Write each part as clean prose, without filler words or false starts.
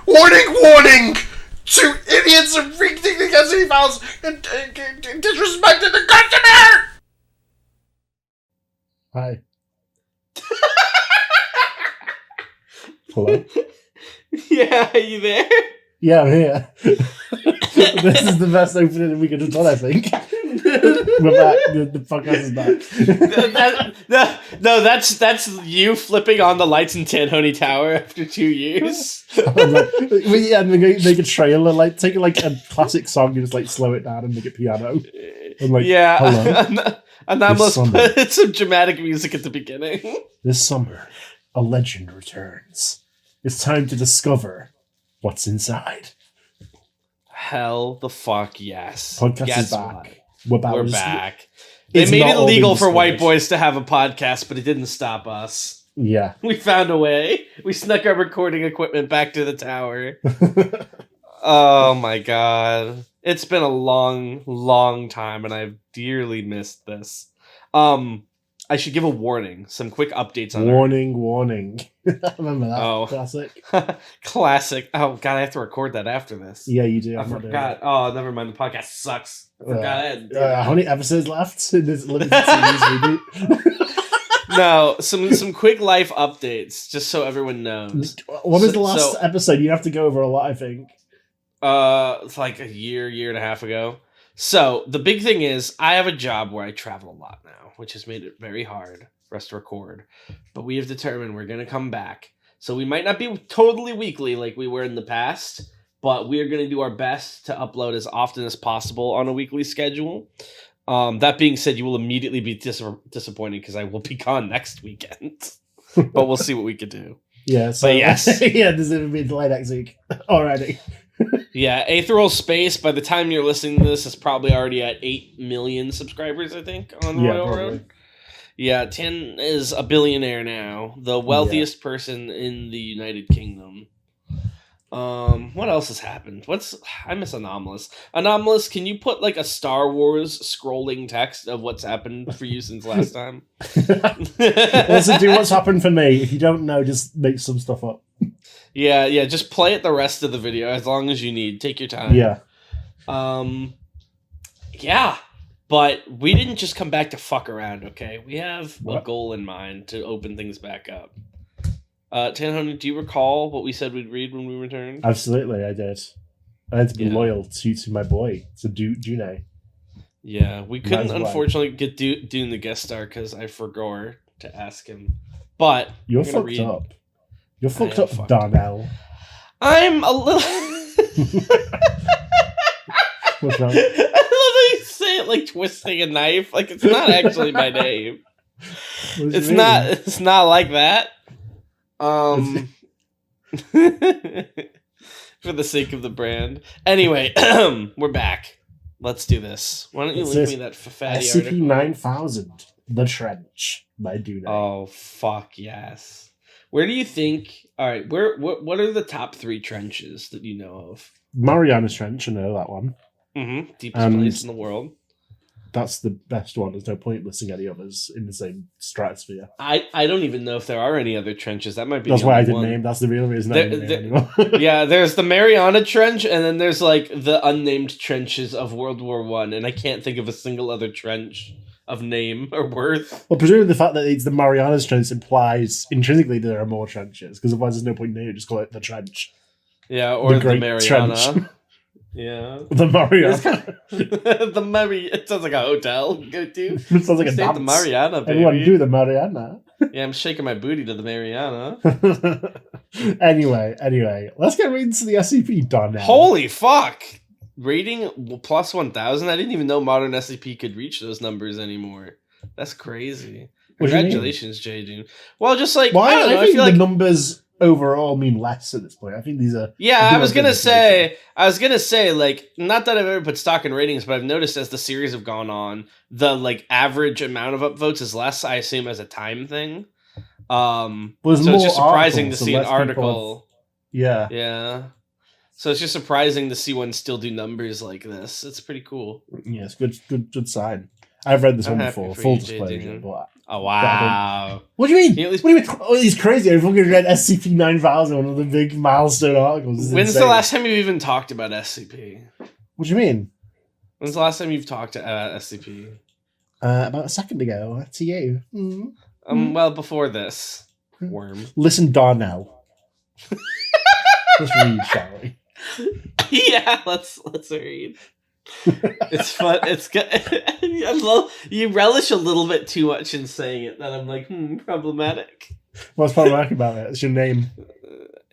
Warning, warning! To idiots and rethinking custody files and disrespecting the customer! Hi. Hello? Yeah, are you there? Yeah, I'm here. This is the best opening we could have done, I think. We're back. The podcast is back. No, that's you flipping on the lights in Tanhoney Tower after 2 years. Make a trailer, like take like a classic song and just like slow it down and make it piano. And like, yeah, Anomalous put some dramatic music at the beginning. This summer, a legend returns. It's time to discover what's inside. Hell the fuck yes. Podcast Guess is back. What? We're back. They made it illegal for white boys to have a podcast, but it didn't stop us. Yeah. We found a way. We snuck our recording equipment back to the tower. Oh my god. It's been a long, long time, and I've dearly missed this. I should give a warning. Some quick updates on Warning. I remember that. Oh. Classic. Classic. Oh god, I have to record that after this. Yeah, you do. I forgot. Oh, never mind. The podcast sucks. I forgot. How many episodes left in this limited series reboot? No, some quick life updates, just so everyone knows. What was the last episode? You have to go over a lot, I think. It's like a year and a half ago. So the big thing is I have a job where I travel a lot now, which has made it very hard for us to record. But we have determined we're going to come back. So we might not be totally weekly like we were in the past, but we are going to do our best to upload as often as possible on a weekly schedule. That being said, you will immediately be disappointed because I will be gone next weekend. But we'll see what we could do. Yeah, so but yes. Yeah, there's going to be a delay next week already. Yeah, Aetheral Space, by the time you're listening to this, is probably already at 8 million subscribers, I think, on Royal Road. Yeah, 10 is a billionaire now, the wealthiest person in the United Kingdom. What else has happened? I miss Anomalous. Anomalous, can you put like a Star Wars scrolling text of what's happened for you since last time? Listen, do what's happened for me. If you don't know, just make some stuff up. Yeah, just play it the rest of the video as long as you need. Take your time. Yeah. Yeah, but we didn't just come back to fuck around, okay? We have a goal in mind to open things back up. Tanhoney, do you recall what we said we'd read when we returned? Absolutely, I did. I had to be loyal to my boy, to Dune. Yeah, we couldn't unfortunately get Dune the guest star because I forgot to ask him. But you're fucked up. You're fucked up, Darnell. I'm a little. What's wrong? I love how you say it like twisting a knife. Like it's not actually my name. It's not. It's not like that. For the sake of the brand. Anyway, we're back. Let's do this. Why don't you link me that fatty article? SCP-9000, The Trench by Dune. Oh fuck yes. Where do you think? All right, what are the top 3 trenches that you know of? Mariana's Trench, I know that one. Mm-hmm. Deepest place in the world. That's the best one. There's no point listing any others in the same stratosphere. I don't even know if there are any other trenches. That might be. That's why I didn't name. That's the real reason I didn't name anymore. Yeah, there's the Mariana Trench, and then there's like the unnamed trenches of World War I, and I can't think of a single other trench of name or worth. Well, presumably the fact that it's the Mariana's Trench implies intrinsically there are more trenches, because otherwise there's no point in naming it. Just call it the Trench. Yeah, or the Mariana. Trench. Yeah. The Mariana. It sounds like a hotel. Go to. It sounds like a dance. The Mariana, baby. Everyone do the Mariana. Yeah, I'm shaking my booty to the Mariana. Anyway, let's get right into the SCP, Darnell. Holy fuck! Rating plus 1,000? I didn't even know modern SCP could reach those numbers anymore. That's crazy. Congratulations, J. June. Well, just like, I don't know. I think feel the like numbers overall mean less at this point. I think these are... Yeah, I was gonna say, like, not that I've ever put stock in ratings, but I've noticed as the series have gone on, the, like, average amount of upvotes is less, I assume, as a time thing. So it's just surprising to see an article. Yeah. So it's just surprising to see one still do numbers like this. It's pretty cool. Yeah, it's good sign. I've read this one before, full disclosure, but Oh, wow. What do you mean? You at least- What do you mean? Oh, he's crazy. I fucking read SCP-9000, one of the big milestone articles. It's When's insane. the last time you've even talked about SCP? What do you mean? When's the last time you've talked about SCP? About a second ago, to you. Well, before this. Worm. Listen, Darnell. Let's read, shall we? Yeah, let's read. It's fun. It's good. I love you relish a little bit too much in saying it that I'm like, problematic. What's problematic about it? It's your name.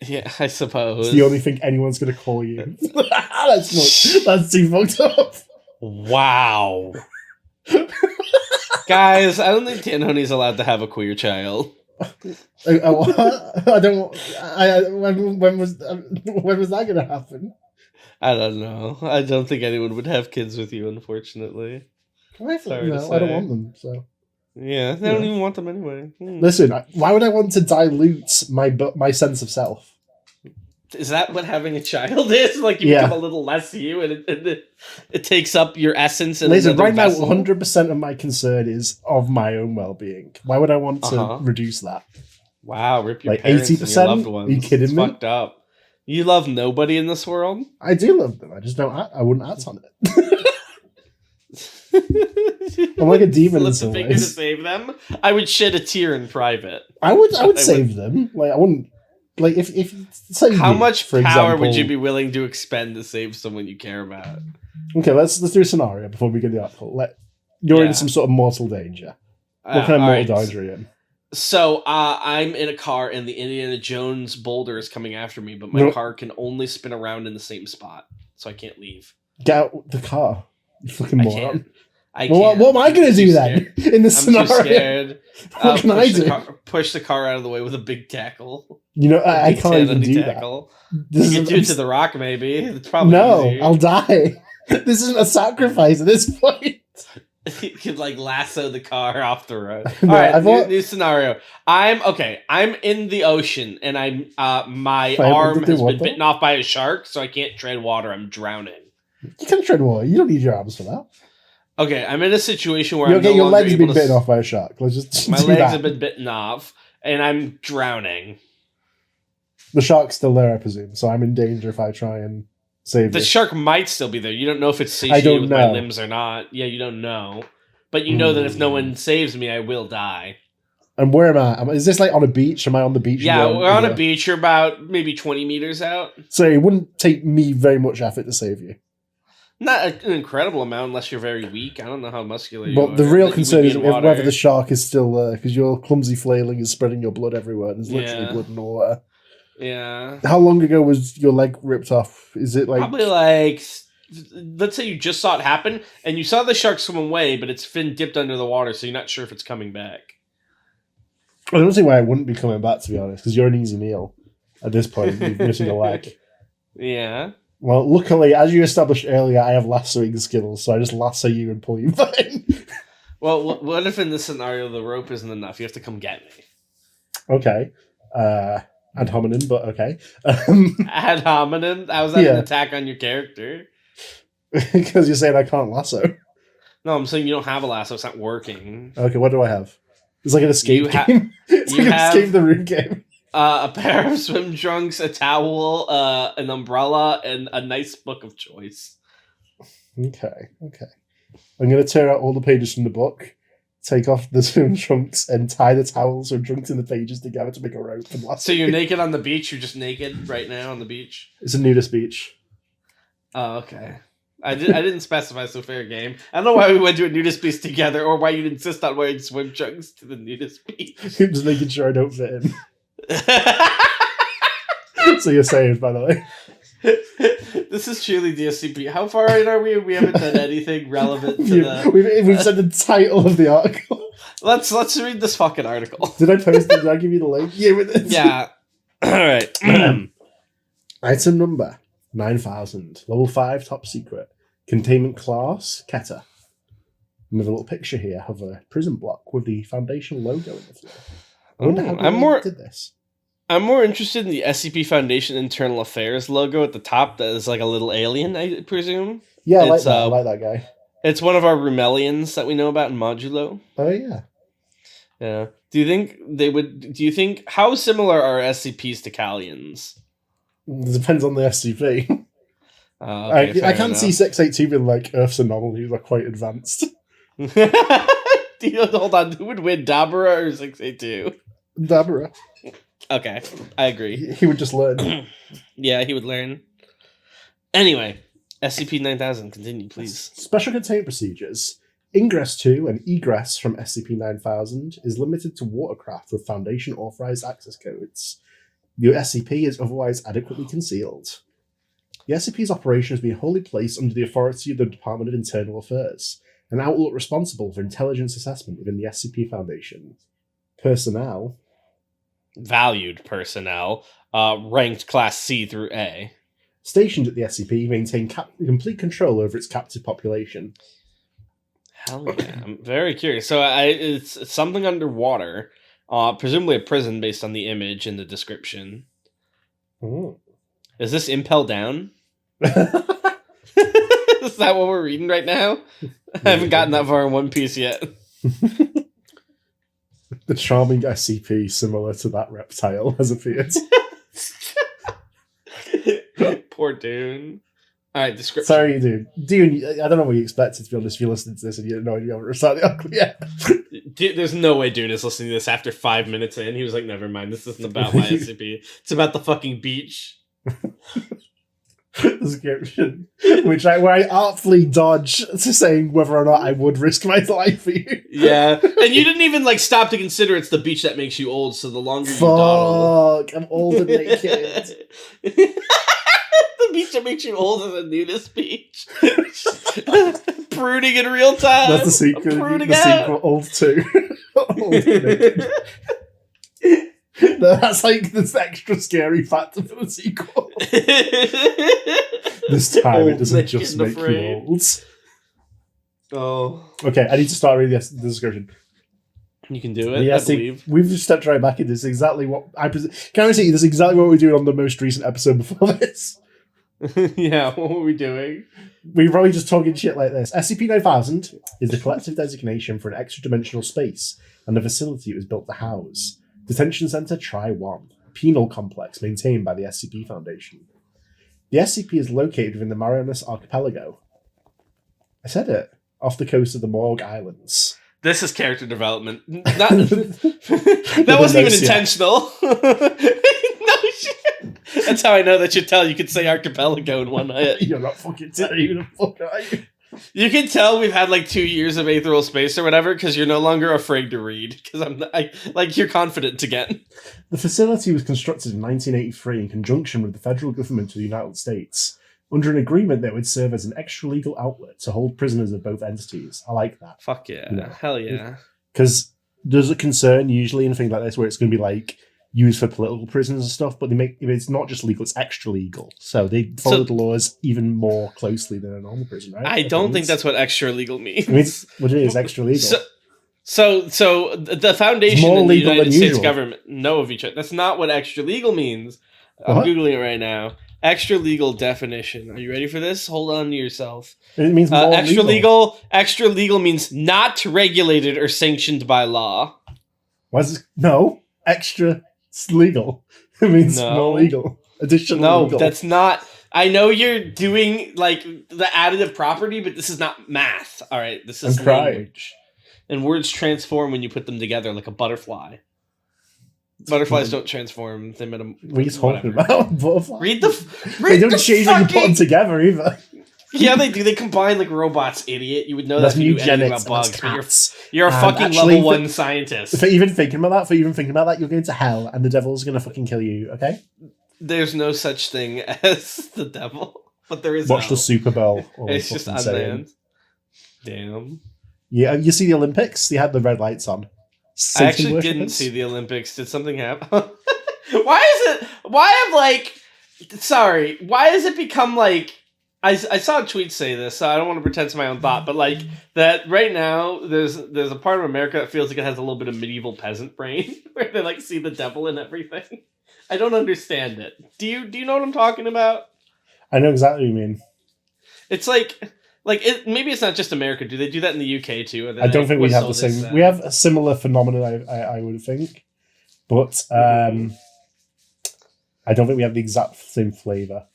Yeah, I suppose. It's the only thing anyone's going to call you. That's too fucked up. Wow. Guys, I don't think Danoni's allowed to have a queer child. I don't. When was that going to happen? I don't know. I don't think anyone would have kids with you, unfortunately. Sorry to say. I don't want them. So yeah, they don't even want them anyway. Listen, why would I want to dilute my sense of self? Is that what having a child is? Like you become a little less you, and it takes up your essence. And listen, right vessel? now, 100% of my concern is of my own well-being. Why would I want to reduce that? Wow, rip your like parents 80%? and your loved ones. Are you kidding it's me? Fucked up. You love nobody in this world? I do love them. I just don't. I wouldn't act on it. I'm like a demon in some Lift a finger to ways. save them. I would shed a tear in private. I would save them. Like I wouldn't. Like if say How you, much for power would example- you be willing to expend to save someone you care about? Okay, let's do a scenario before we get the article. You're in some sort of mortal danger. What kind of mortal danger are you in? So I'm in a car and the Indiana Jones boulder is coming after me, but my car can only spin around in the same spot, so I can't leave. Get out the car, you fucking moron. I can't. What am I going to do then in this I'm scenario? too scared. What can I do? Push the car out of the way with a big tackle. You know, I can't even do tackle. that. You can do it to the rock, maybe. It's probably easier. I'll die. This isn't a sacrifice at this point. You could like lasso the car off the road. No, All right, new scenario. I'm in the ocean and I'm my arm has been bitten off by a shark, so I can't tread water. I'm drowning. You can tread water. You don't need your arms for that. Okay, I'm in a situation where your legs have been bitten off by a shark. Let's just my legs have been bitten off, and I'm drowning. The shark's still there, I presume. So I'm in danger if I try and save the you. shark might still be there. You don't know if it's satiated with my limbs or not. Yeah, you don't know. But you know that if no one saves me, I will die. And where am I? Is this like on a beach? Am I on the beach? Yeah, we're on a beach. You're about maybe 20 meters out. So it wouldn't take me very much effort to save you. Not an incredible amount unless you're very weak. I don't know how muscular you are. But the real concern is whether the shark is still there, because your clumsy flailing is spreading your blood everywhere, and there's literally blood in the water. Yeah. How long ago was your leg ripped off? Is it like... Probably like... Let's say you just saw it happen, and you saw the shark swim away, but its fin dipped under the water, so you're not sure if it's coming back. I don't see why I wouldn't be coming back, to be honest, because you're an easy meal at this point. You're missing a leg. Yeah. Well, luckily, as you established earlier, I have lassoing skills, so I just lasso you and pull you back in. Well, what if in this scenario the rope isn't enough? You have to come get me. Okay. Ad hominem, but okay. Ad hominem? How was that an attack on your character? Because you're saying I can't lasso. No, I'm saying you don't have a lasso. It's not working. Okay, what do I have? It's like an escape game. It's like an escape the room game. A pair of swim trunks, a towel, an umbrella, and a nice book of choice. Okay. I'm going to tear out all the pages from the book, take off the swim trunks, and tie the towels or trunks in the pages together to make a rope. And lasso. So you're naked on the beach? You're just naked right now on the beach? It's a nudist beach. Oh, okay. I didn't specify, so fair game. I don't know why we went to a nudist beach together, or why you'd insist on wearing swim trunks to the nudist beach. I'm just making sure I don't fit in. So you're saved, by the way. This is truly DSCP. How far in are we? We haven't done anything relevant to the... We've said the title of the article. Let's read this fucking article. Did I post it? Did I give you the link? Yeah, with it. Yeah. Alright. Item number 9000. Level 5 top secret. Containment class Keta. With a little picture here of a prison block with the Foundation logo in the floor. I wonder how they did this. I'm more interested in the SCP Foundation Internal Affairs logo at the top that is like a little alien, I presume. Yeah, I like that guy. It's one of our Rumelians that we know about in Modulo. Oh, yeah. Yeah. Do you think how similar are SCPs to Callians? It depends on the SCP. Okay, I can't see 682 being like Earth's anomalies are quite advanced. Hold on, who would win, Dabura or 682? Dabura. Okay, I agree. He would just learn. Yeah, he would learn. Anyway, SCP-9000, continue, please. Special containment procedures. Ingress to and egress from SCP-9000 is limited to watercraft with Foundation authorized access codes. The SCP is otherwise adequately concealed. The SCP's operation has been wholly placed under the authority of the Department of Internal Affairs, an outlook responsible for intelligence assessment within the SCP Foundation. Personnel. Valued personnel, ranked Class C through A. Stationed at the SCP maintain complete control over its captive population. Hell yeah, I'm very curious. So it's something underwater, presumably a prison based on the image and the description. Oh. Is this Impel Down? Is that what we're reading right now? I haven't gotten that far in One Piece yet. The charming SCP similar to that reptile has appeared. Poor Dune. Alright, description. Sorry, dude. Dune, I don't know what you expected, to be honest, if you're listening to this and you don't know you haven't recited the ugly yet. There's no way Dune is listening to this after 5 minutes in. He was like, never mind, this isn't about my SCP. It's about the fucking beach. Description, where I artfully dodge to saying whether or not I would risk my life for you. Yeah, and you didn't even like stop to consider it's the beach that makes you old. So the longer you dawdle, I'm old and naked. The beach that makes you old is a nudist beach. Pruning in real time. That's the sequel. The sequel, Old 2. Old and naked. No, that's like this extra scary factor for the sequel. This time it doesn't just make you old. Oh. Okay, I need to start reading the description. You can do it, Yeah, I believe. We've just stepped right back into this. Exactly what I can I say? This is exactly what we were doing on the most recent episode before this. Yeah, what were we doing? We were probably just talking shit like this. SCP-9000 is the collective designation for an extra-dimensional space and the facility it was built to house. Detention Center Tri-1, penal complex maintained by the SCP Foundation. The SCP is located within the Marianas Archipelago. I said it. Off the coast of the Morgue Islands. This is character development. That wasn't even intentional. No shit. That's how I know that you could say archipelago in one hit. You're not fucking telling you the fuck, are you? You can tell we've had like 2 years of aetheral space or whatever because you're no longer afraid to read because you're confident again. The facility was constructed in 1983 in conjunction with the federal government of the United States under an agreement that would serve as an extra-legal outlet to hold prisoners of both entities. I like that. Fuck yeah. You know? Hell yeah. Because there's a concern usually in things like this where it's going to be like used for political prisoners and stuff, but it's not just legal, it's extra legal. So they follow the laws even more closely than a normal prison, right? I don't think that's what extra legal means. It means what it is, extra legal. So the Foundation and the United States government know of each other. That's not what extra legal means. I'm Googling it right now. Extra legal definition. Are you ready for this? Hold on to yourself. It means more extra legal. Extra legal means not regulated or sanctioned by law. Why is this? No, extra legal. It means more legal. Additional legal. That's not. I know you're doing like the additive property, but this is not math. All right, this is language. And words transform when you put them together, like a butterfly. Butterflies don't transform. They met what are you talking about? Butterflies? They don't change when you put them together either. Yeah, they do. They combine like robots, idiot. You would know that if you knew anything about bugs. But you're a fucking actually, level 1 scientist. For even thinking about that, you're going to hell, and the devil's going to fucking kill you. Okay? There's no such thing as the devil, but there is. Watch the Super Bowl. It's just unmanned. Damn. Yeah, you see the Olympics? They had the red lights on. I actually didn't see the Olympics. Did something happen? Why has it become like I saw a tweet say this, so I don't want to pretend it's my own thought, but like that right now there's a part of America that feels like it has a little bit of medieval peasant brain where they like see the devil in everything. I don't understand it. Do you know what I'm talking about? I know exactly what you mean. It's like Like, maybe it's not just America. Do they do that in the UK too? Or I don't think we have the same. We have a similar phenomenon, I would think, but I don't think we have the exact same flavor.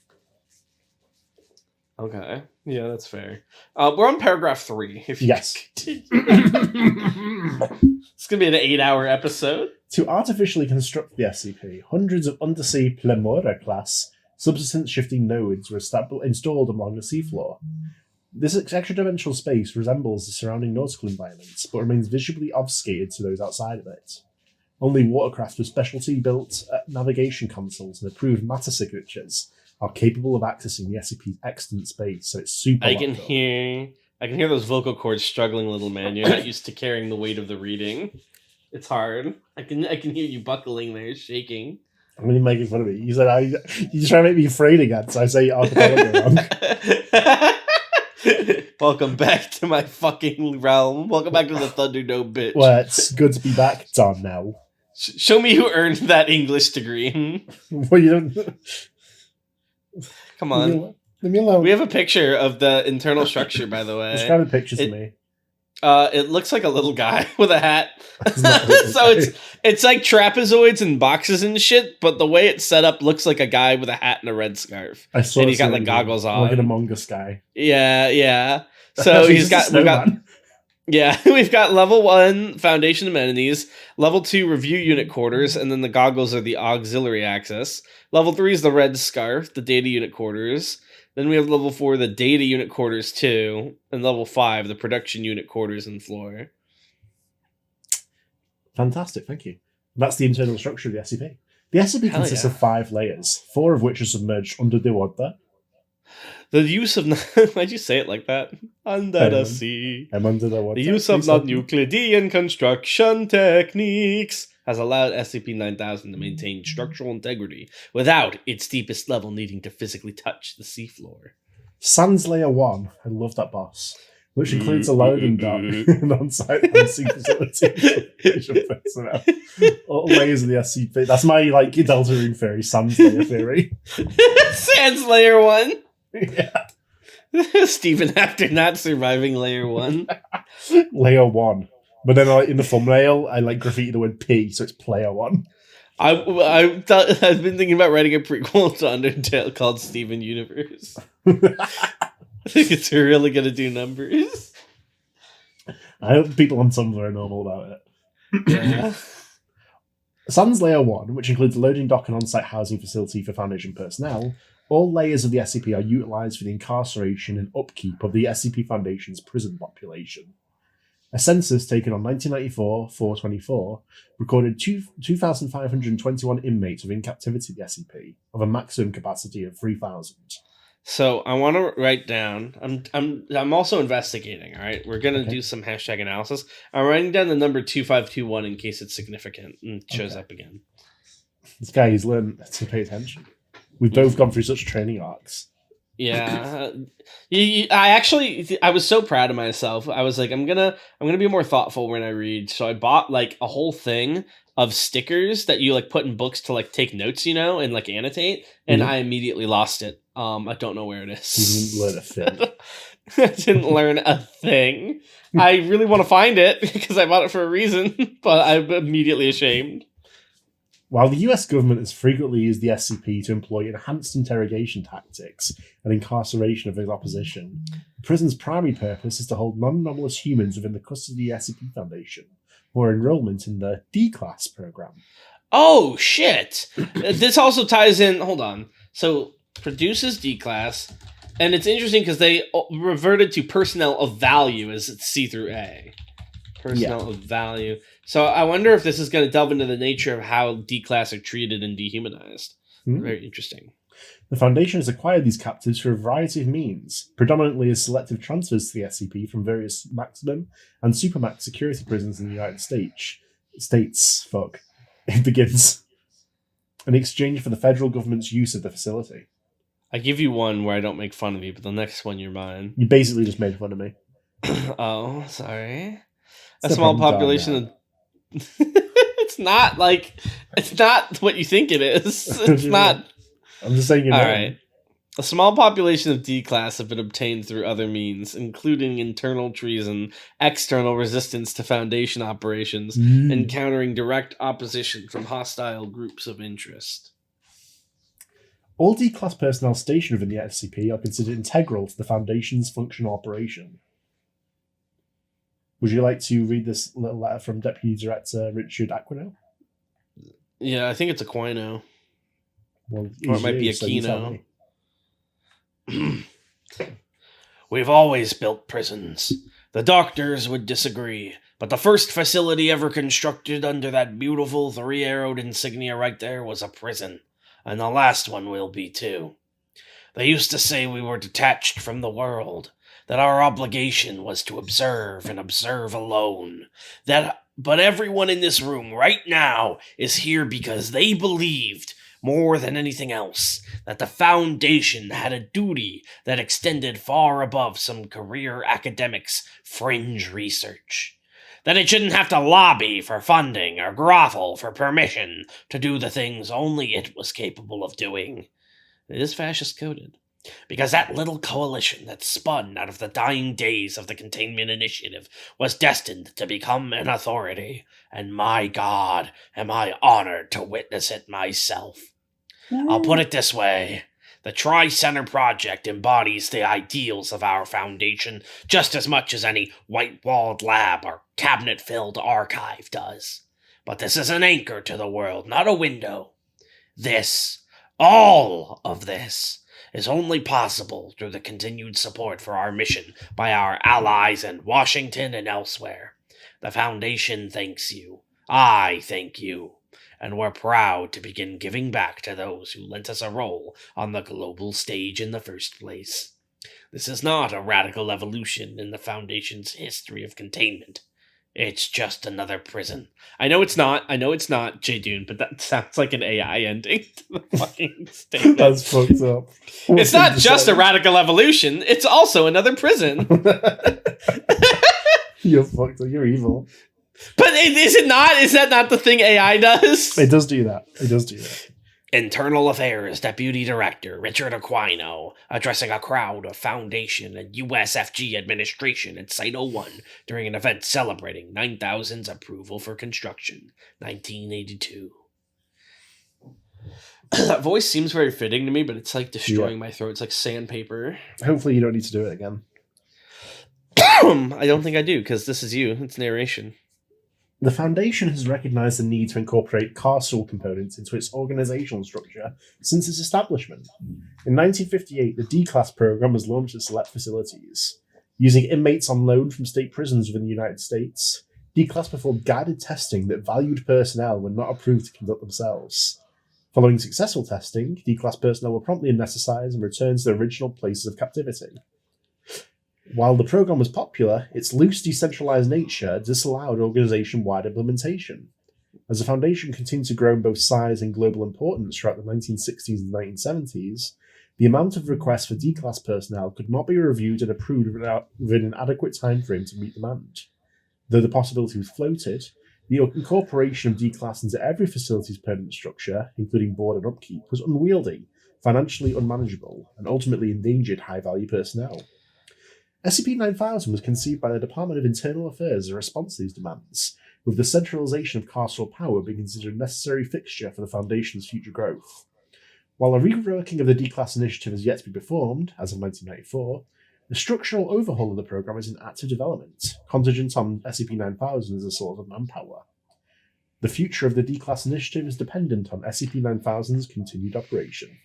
Okay, yeah, that's fair. We're on paragraph 3. Yes. It's gonna be an 8-hour episode. To artificially construct the SCP, hundreds of undersea Plemora class subsistence shifting nodes were installed along the seafloor. This extra-dimensional space resembles the surrounding nautical environments, but remains visually obfuscated to those outside of it. Only watercraft with specialty-built navigation consoles and approved matter signatures are capable of accessing the SCP's extant space, so it's super. I can hear those vocal cords struggling, little man. You're not used to carrying the weight of the reading. It's hard. I can hear you buckling there, shaking. I'm really making fun of me. You said you try to make me afraid again, so I say archipelago wrong. Welcome back to my fucking realm. Welcome back to the Thunderdome, bitch. Well, it's good to be back, Darnell. Show me who earned that English degree. Well, you don't. Come on. Leave me alone. We have a picture of the internal structure, by the way. Describe the picture to me. It looks like a little guy with a hat. So it's like trapezoids and boxes and shit, but the way it's set up looks like a guy with a hat and a red scarf. I saw and he's got like goggles on. Like an Among Us guy. Yeah. So we've got we've got level 1 foundation amenities, level 2 review unit quarters, and then the goggles are the auxiliary access. Level 3 is the red scarf, the data unit quarters. Then we have level 4, the data unit quarters 2, and level 5, the production unit quarters and floor. Fantastic, thank you. That's the internal structure of the SCP. The SCP consists of 5 layers, 4 of which are submerged under the water. The use of... Why'd you say it like that? Under the sea. I'm under the water. The use of non-Euclidean construction techniques has allowed SCP-9000 to maintain structural integrity without its deepest level needing to physically touch the seafloor. Sans Layer 1, I love that boss, which includes a loading dock and on-site unseen facility. All layers of the SCP. That's my Delta Rune theory, Sans Layer theory. Sans Layer 1? Yeah. Stephen after not surviving Layer 1. Layer 1. But then in the thumbnail, I graffiti the word P, so it's Player 1. I've been thinking about writing a prequel to Undertale called Steven Universe. I think it's really going to do numbers. I hope people on Tumblr are normal about it. Yeah. Sans Layer 1, which includes a loading dock and on-site housing facility for Foundation personnel, all layers of the SCP are utilised for the incarceration and upkeep of the SCP Foundation's prison population. A census taken on 1994-424 recorded 2,521 inmates within captivity at the SCP, of a maximum capacity of 3,000. So I want to write down. I'm also investigating. All right, we're gonna do some hashtag analysis. I'm writing down the number 2521 in case it's significant and shows up again. This guy, he's learned to pay attention. We've both gone through such training arcs. Yeah, I was so proud of myself. I was like, I'm gonna be more thoughtful when I read. So I bought a whole thing of stickers that you put in books to take notes, and annotate. And I immediately lost it. I don't know where it is. You didn't learn a thing. I didn't learn a thing. I really want to find it because I bought it for a reason, but I'm immediately ashamed. While the US government has frequently used the SCP to employ enhanced interrogation tactics and incarceration of its opposition, the prison's primary purpose is to hold non-anomalous humans within the custody of the SCP Foundation, or enrollment in the D-Class program. Oh, shit! This also ties in... Hold on. So, produces D-Class, and it's interesting because they reverted to personnel of value as it's C through A. Personnel of value. So I wonder if this is going to delve into the nature of how D-Class are treated and dehumanized. Very interesting. The Foundation has acquired these captives through a variety of means, predominantly as selective transfers to the SCP from various maximum and supermax security prisons in the United States. It begins. In exchange for the federal government's use of the facility. I give you one where I don't make fun of you, but the next one you're mine. You basically just made fun of me. Oh, sorry. A small population of... It's not what you think it is. It's not. I'm just saying. All right. A small population of D-Class have been obtained through other means, including internal treason, external resistance to Foundation operations, encountering direct opposition from hostile groups of interest. All D-Class personnel stationed within the SCP are considered integral to the Foundation's functional operation. Would you like to read this little letter from Deputy Director Richard Aquino? Yeah, I think it's Aquino. Well, Or it might be so you tell Aquino. me. We've always built prisons. The doctors would disagree, but the first facility ever constructed under that beautiful three-arrowed insignia right there was a prison, and the last one will be too. They used to say we were detached from the world, that our obligation was to observe and observe alone. But everyone in this room right now is here because they believed, more than anything else, that the Foundation had a duty that extended far above some career academics' fringe research. That it shouldn't have to lobby for funding or grovel for permission to do the things only it was capable of doing. It is fascist-coded. Because that little coalition that spun out of the dying days of the Containment Initiative was destined to become an authority, and my God, am I honored to witness it myself. I'll put it this way. The Tri-Center Project embodies the ideals of our Foundation just as much as any white-walled lab or cabinet-filled archive does. But this is an anchor to the world, not a window. All of this, is only possible through the continued support for our mission by our allies in Washington and elsewhere. The Foundation thanks you. I thank you. And we're proud to begin giving back to those who lent us a role on the global stage in the first place. This is not a radical evolution in the Foundation's history of containment. It's just another prison. I know it's not, J. Dune, but that sounds like an AI ending to the fucking statement. That's fucked up. It's not just a radical evolution, it's also another prison. You're fucked up, you're evil. But is it not? Is that not the thing AI does? It does do that. Internal Affairs Deputy Director Richard Aquino, addressing a crowd of Foundation and USFG administration at Site 01 during an event celebrating 9000's approval for construction, 1982. That voice seems very fitting to me, but it's like destroying my throat. It's like sandpaper. Hopefully you don't need to do it again. I don't think I do, because this is you. It's narration. The Foundation has recognized the need to incorporate carceral components into its organizational structure since its establishment. In 1958, the D-Class program was launched at select facilities. Using inmates on loan from state prisons within the United States, D-Class performed guided testing that valued personnel were not approved to conduct themselves. Following successful testing, D-Class personnel were promptly anesthetized and returned to their original places of captivity. While the program was popular, its loose, decentralized nature disallowed organization-wide implementation. As the Foundation continued to grow in both size and global importance throughout the 1960s and 1970s, the amount of requests for D-Class personnel could not be reviewed and approved within an adequate time frame to meet demand. Though the possibility was floated, the incorporation of D-Class into every facility's permanent structure, including board and upkeep, was unwieldy, financially unmanageable, and ultimately endangered high-value personnel. SCP-9000 was conceived by the Department of Internal Affairs as a response to these demands, with the centralization of carceral power being considered a necessary fixture for the Foundation's future growth. While a reworking of the D-Class initiative has yet to be performed, as of 1994, the structural overhaul of the program is in active development, contingent on SCP-9000 as a source of manpower. The future of the D-Class initiative is dependent on SCP-9000's continued operation.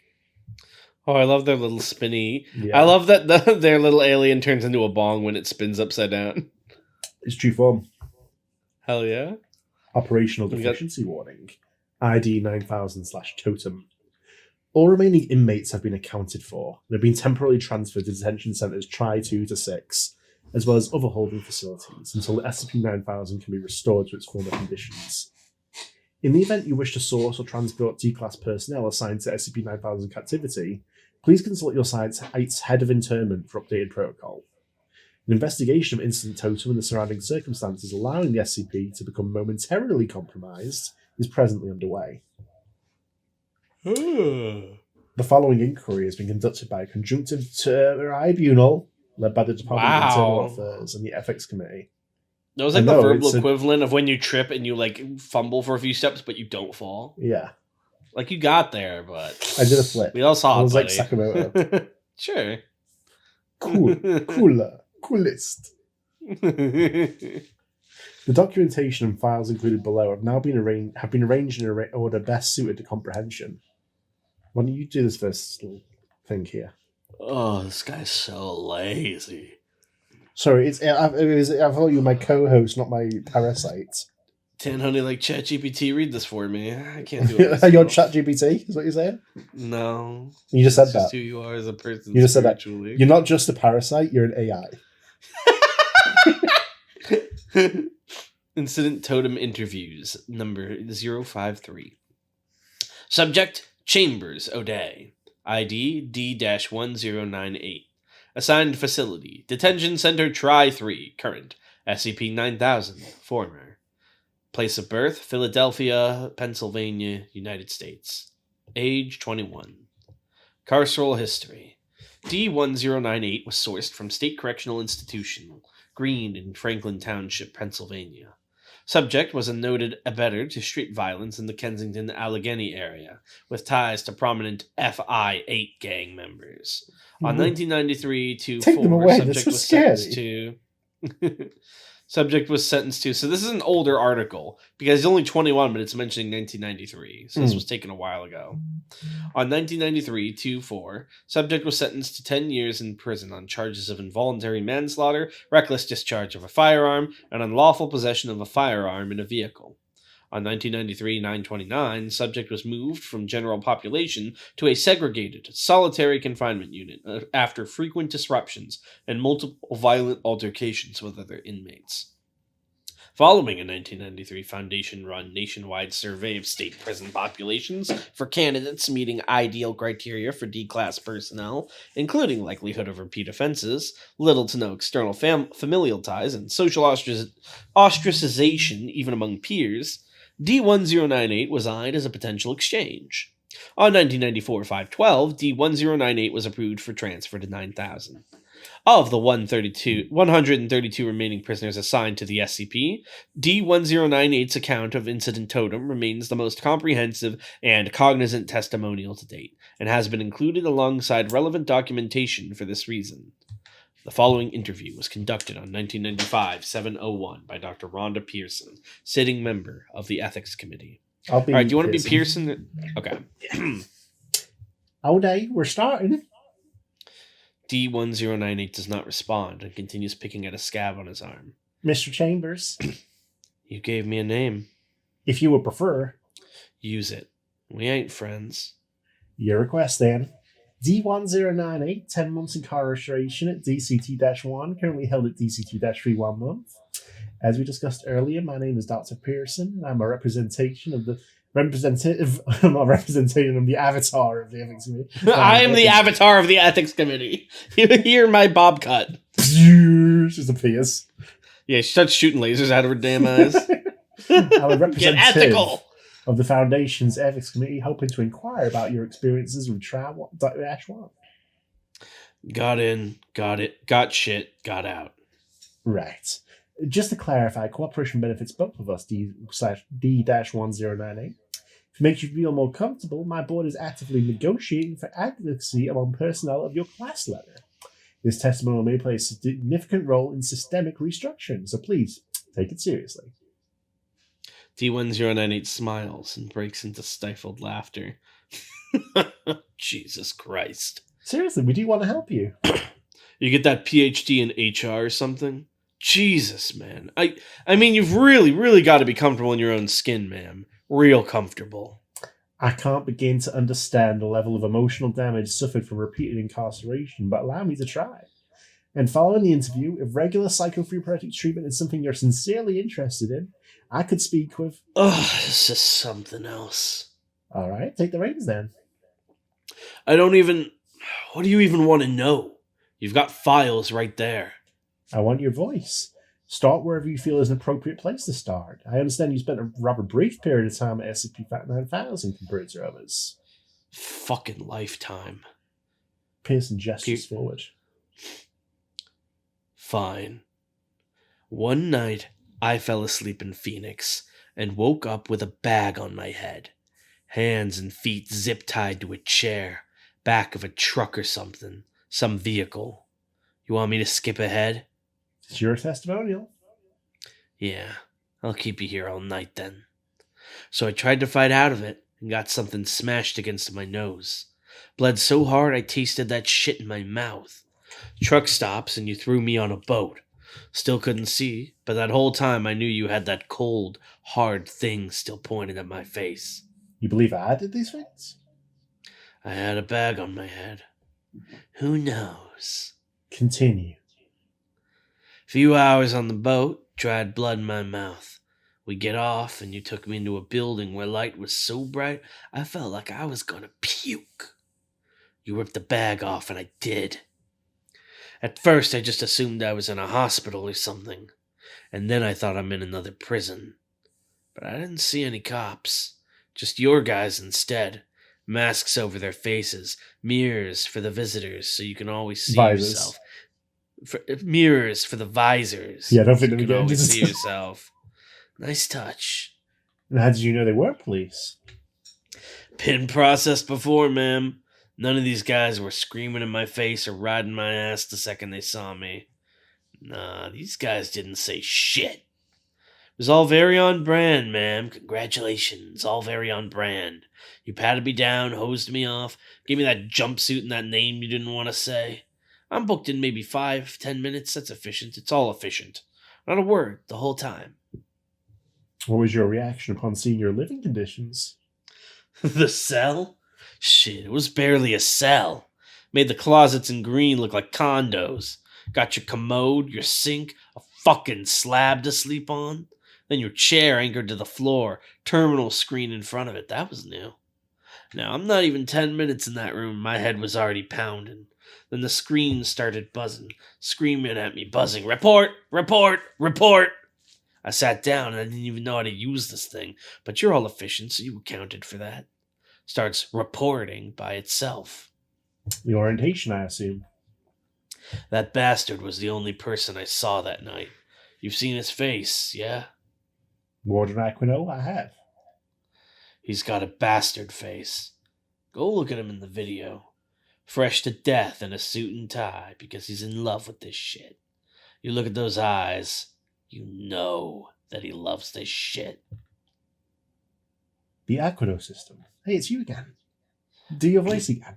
Oh, I love their little spinny. Yeah. I love that their little alien turns into a bong when it spins upside down. It's true form. Hell yeah. Operational deficiency warning. ID 9000/totem. All remaining inmates have been accounted for and have been temporarily transferred to detention centres Tri-2 to 6, as well as other holding facilities, until the SCP-9000 can be restored to its former conditions. In the event you wish to source or transport D-Class personnel assigned to SCP-9000 captivity, please consult your site's head of internment for updated protocol. An investigation of Incident Totem and the surrounding circumstances allowing the SCP to become momentarily compromised is presently underway. The following inquiry has been conducted by a conjunctive tribunal led by the Department of Internal Affairs and the Ethics Committee. That was like the verbal equivalent of when you trip and you like fumble for a few steps, but you don't fall. Yeah. Like you got there, but I did a flip. We all saw it, was buddy. Like Sakamoto. Sure. Coolest. The documentation and files included below have now been arranged in an order best suited to comprehension. Why don't you do this first little thing here? Oh, this guy's so lazy. Sorry, I thought you were my co-host, not my parasite. Honey, like ChatGPT, read this for me. I can't do it. You're ChatGPT, is what you're saying? No. You just said that. Just who you are as a person. You just said that. You're not just a parasite, you're an AI. Incident Totem Interviews, number 053. Subject, Chambers O'Day. ID, D-1098. Assigned facility, Detention Center Tri-3, current, SCP-9000, former. Place of birth, Philadelphia, Pennsylvania, United States. Age, 21. Carceral history. D-1098 was sourced from State Correctional Institution, Green in Franklin Township, Pennsylvania. Subject was a noted abettor to street violence in the Kensington Allegheny area, with ties to prominent FI-8 gang members. On 1993-4, subject was sentenced to... Subject was sentenced to... So this is an older article, because he's only 21, but it's mentioning 1993. So this was taken a while ago. On 1993-4, subject was sentenced to 10 years in prison on charges of involuntary manslaughter, reckless discharge of a firearm, and unlawful possession of a firearm in a vehicle. On 1993-929, subject was moved from general population to a segregated, solitary confinement unit after frequent disruptions and multiple violent altercations with other inmates. Following a 1993 Foundation-run nationwide survey of state prison populations for candidates meeting ideal criteria for D-class personnel, including likelihood of repeat offenses, little to no external familial ties, and social ostracization even among peers, D-1098 was eyed as a potential exchange. On 1994-512, D-1098 was approved for transfer to 9000. Of the 132 remaining prisoners assigned to the SCP, D-1098's account of Incident Totem remains the most comprehensive and cognizant testimonial to date, and has been included alongside relevant documentation for this reason. The following interview was conducted on 1995-701 by Dr. Rhonda Pearson, sitting member of the Ethics Committee. All right, do you want to be Pearson? Okay. All day, we're starting. D-1098 does not respond and continues picking at a scab on his arm. Mr. Chambers. You gave me a name. If you would prefer. Use it. We ain't friends. Your request, then. D-1098, 10 months incarceration at DCT-1, currently held at DCT-3 1 month. As we discussed earlier, my name is Dr. Pearson, and I'm a representative of the avatar of the Ethics Committee. I am the avatar of the Ethics Committee. You hear my bob cut. She disappears. Yeah, she starts shooting lasers out of her damn eyes. I'm a representative Get ethical! Of the Foundation's Ethics Committee, hoping to inquire about your experiences with Tri-1. Got in, got it, got shit, got out. Right. Just to clarify, cooperation benefits both of us, D-1098. If it makes you feel more comfortable, my board is actively negotiating for advocacy among personnel of your class letter. This testimonial may play a significant role in systemic restructuring, so please, take it seriously. D-1098 smiles and breaks into stifled laughter. Jesus Christ. Seriously, we do want to help you. You get that PhD in HR or something? Jesus, man. I mean, you've really got to be comfortable in your own skin, ma'am. Real comfortable. I can't begin to understand the level of emotional damage suffered from repeated incarceration, but allow me to try. And following the interview, if regular psychotherapeutic treatment is something you're sincerely interested in, I could speak with... This is something else. All right, take the reins then. I don't even... What do you even want to know? You've got files right there. I want your voice. Start wherever you feel is an appropriate place to start. I understand you spent a rather brief period of time at SCP-9000 compared to others. Fucking lifetime. Pearson gestures forward. Fine. One night, I fell asleep in Phoenix and woke up with a bag on my head. Hands and feet zip-tied to a chair, back of a truck or something. Some vehicle. You want me to skip ahead? It's your testimonial. Yeah, I'll keep you here all night then. So I tried to fight out of it and got something smashed against my nose. Bled so hard I tasted that shit in my mouth. Truck stops and you threw me on a boat. Still couldn't see, but that whole time I knew you had that cold, hard thing still pointed at my face. You believe I did these things? I had a bag on my head. Who knows? Continue. Few hours on the boat, dried blood in my mouth. We get off and you took me into a building where light was so bright I felt like I was gonna puke. You ripped the bag off and I did. At first I just assumed I was in a hospital or something, and then I thought I'm in another prison. But I didn't see any cops, just your guys instead. Masks over their faces, mirrors for the visitors so you can always see yourself. Mirrors for the visors. Yeah, I don't think so we you get can always into see this. yourself. Nice touch. And how did you know they weren't police? Been processed before, ma'am. None of these guys were screaming in my face or riding my ass the second they saw me. Nah, these guys didn't say shit. It was all very on brand, ma'am. Congratulations, all very on brand. You patted me down, hosed me off, gave me that jumpsuit and that name you didn't want to say. I'm booked in maybe 5-10 minutes. That's efficient. It's all efficient. Not a word the whole time. What was your reaction upon seeing your living conditions? The cell? Shit, it was barely a cell. Made the closets in green look like condos. Got your commode, your sink, a fucking slab to sleep on. Then your chair anchored to the floor, terminal screen in front of it. That was new. Now, I'm not even 10 minutes in that room. My head was already pounding. Then the screen started buzzing, screaming at me, buzzing. Report! Report! Report! I sat down and I didn't even know how to use this thing. But you're all efficient, so you accounted for that. Starts reporting by itself. The orientation, I assume. That bastard was the only person I saw that night. You've seen his face, yeah? Warden Aquino, I have. He's got a bastard face. Go look at him in the video. Fresh to death in a suit and tie because he's in love with this shit. You look at those eyes, you know that he loves this shit. The Aquino system. Hey, it's you again. Do your voice again.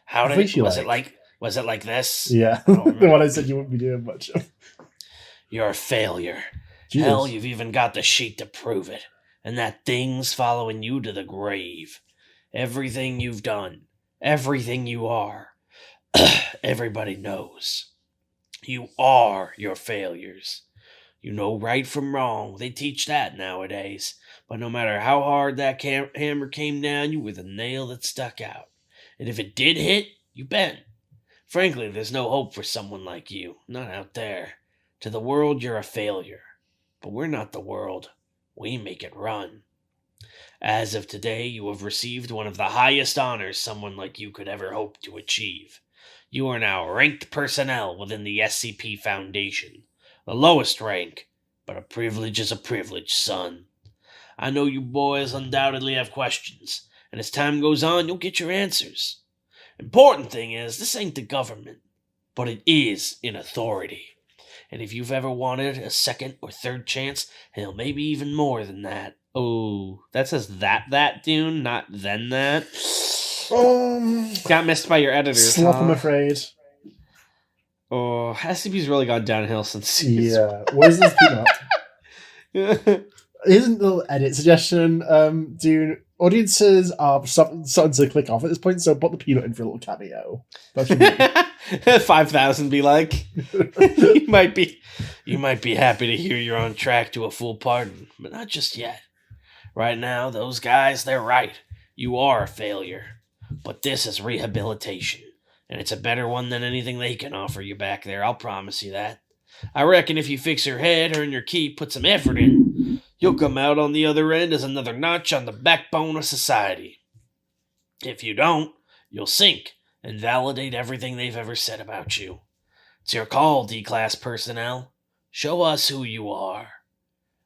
How did voice you was it like? Was it like this? Yeah, I don't remember. the one I said you wouldn't be doing much of. You're a failure. Jesus. Hell, you've even got the sheet to prove it. And that thing's following you to the grave. Everything you've done, everything you are, everybody knows. You are your failures. You know right from wrong. They teach that nowadays. But no matter how hard that hammer came down, you were the nail that stuck out. And if it did hit, you bent. Frankly, there's no hope for someone like you. Not out there. To the world, you're a failure. But we're not the world. We make it run. As of today, you have received one of the highest honors someone like you could ever hope to achieve. You are now ranked personnel within the SCP Foundation. The lowest rank, but a privilege is a privilege, son. I know you boys undoubtedly have questions, and as time goes on, you'll get your answers. Important thing is, this ain't the government, but it is an authority. And if you've ever wanted a second or third chance, hell, maybe even more than that. Oh, that says that, Dune, not then that. Got missed by your editors, Slop, huh? I'm afraid. Oh, SCP's really gone downhill since season. Yeah. Where's this peanut? Here's a little edit suggestion. Dune, audiences are starting to click off at this point, so put the peanut in for a little cameo. That's what we do. 5,000 be like, you might be happy to hear you're on track to a full pardon, but not just yet. Right now, those guys, they're right. You are a failure. But this is rehabilitation, and it's a better one than anything they can offer you back there, I'll promise you that. I reckon if you fix your head, earn your keep, put some effort in, you'll come out on the other end as another notch on the backbone of society. If you don't, you'll sink and validate everything they've ever said about you. It's your call, D-Class personnel. Show us who you are.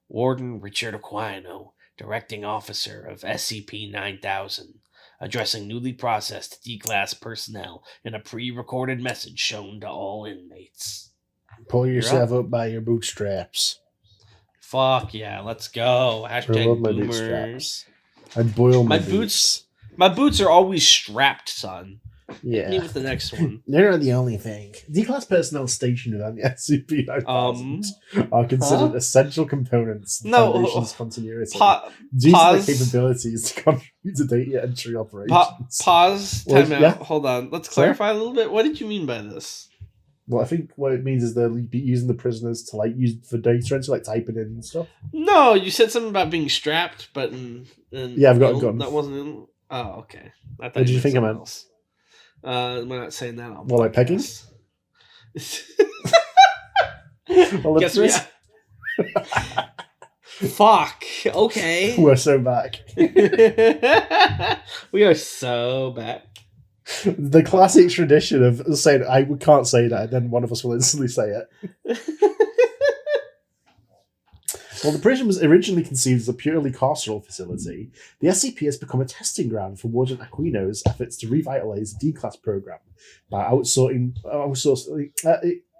Warden Richard Aquino, Directing Officer of SCP-9000, addressing newly processed D-Class personnel in a pre-recorded message shown to all inmates. Pull yourself up by your bootstraps. Fuck yeah, let's go. I love Hashtag my boomers. bootstraps. I boil my boots. My boots are always strapped, son. Yeah. Me with the next one. They're not the only thing. D-Class personnel stationed on the SCP-9000 are considered essential components of the Foundation's continuity due to their capabilities to contribute to data entry operations. Pause. Time out. Yeah. Hold on. Let's clarify a little bit. What did you mean by this? Well, I think what it means is they'll be using the prisoners to use for data entry, typing in and stuff. No, you said something about being strapped, but yeah, I've got a gun. That wasn't in. Oh, okay. What did you think I meant? Else. We're not saying that on like pegging? Well, guess we Fuck. Okay. We're so back. We are so back. The classic tradition of saying, we can't say that, and then one of us will instantly say it. While the prison was originally conceived as a purely carceral facility, the SCP has become a testing ground for Warden Aquino's efforts to revitalize the D-Class program by outsourcing.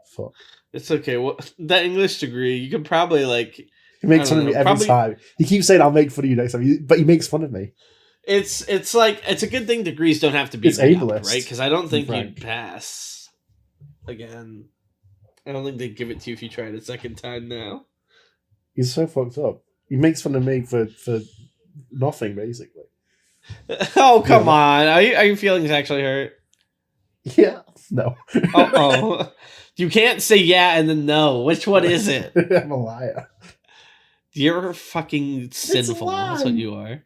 Fuck. It's okay. Well, that English degree, you can probably He makes fun of me every time. He keeps saying, "I'll make fun of you next time," but he makes fun of me. It's a good thing degrees don't have to be ableist, right? Because I don't think you'd pass again. I don't think they'd give it to you if you tried a second time now. He's so fucked up. He makes fun of me for nothing, basically. Oh, come on. Are your feelings actually hurt? Yeah. No. Oh. You can't say yeah and then no. Which one is it? I'm a liar. You're fucking sinful. That's what you are.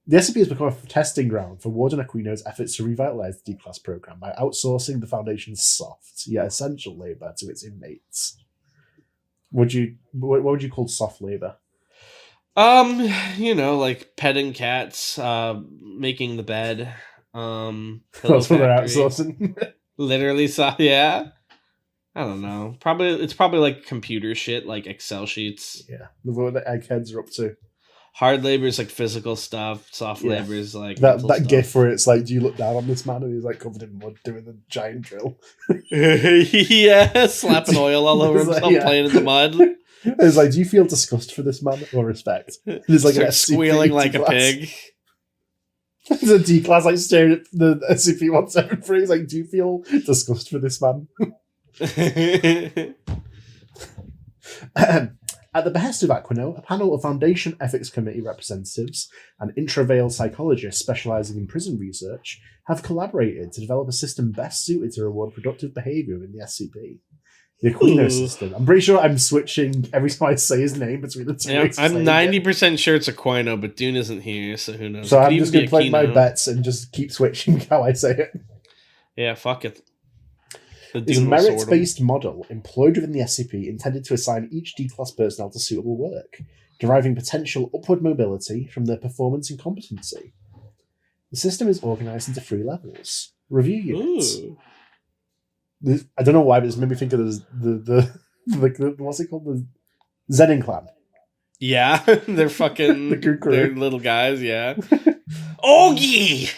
The SCP has become a testing ground for Warden Aquino's efforts to revitalize the D-Class program by outsourcing the Foundation's soft, yet essential labor to its inmates. What would you call soft labor? Like petting cats, making the bed, That's what they're outsourcing. Literally, yeah. I don't know. It's probably like computer shit, like Excel sheets. Yeah, what the eggheads are up to. Hard labor is like physical stuff. Soft labor is like that gif where it's like, do you look down on this man and he's like covered in mud doing the giant drill? Yeah, slapping oil all over himself, playing in the mud. It's like, do you feel disgust for this man or respect? There's like an squealing like a pig. There's a D-Class staring at the SCP-173. He's like, do you feel disgust for this man? At the behest of Aquino, a panel of Foundation Ethics Committee representatives and intraveil psychologists specializing in prison research have collaborated to develop a system best suited to reward productive behavior in the SCP. The Aquino system. I'm pretty sure I'm switching every time I say his name between the two. Yeah, I'm 90% sure it's Aquino, but Dune isn't here, so who knows? So I'm just going to play my bets and just keep switching how I say it. Yeah, fuck it. It's a merits-based model employed within the SCP intended to assign each D-Class personnel to suitable work, deriving potential upward mobility from their performance and competency. The system is organized into 3 levels. Review units. I don't know why, but this made me think of the what's it called? The Zenin clan. Yeah, they're fucking they're little guys, yeah. Ogie!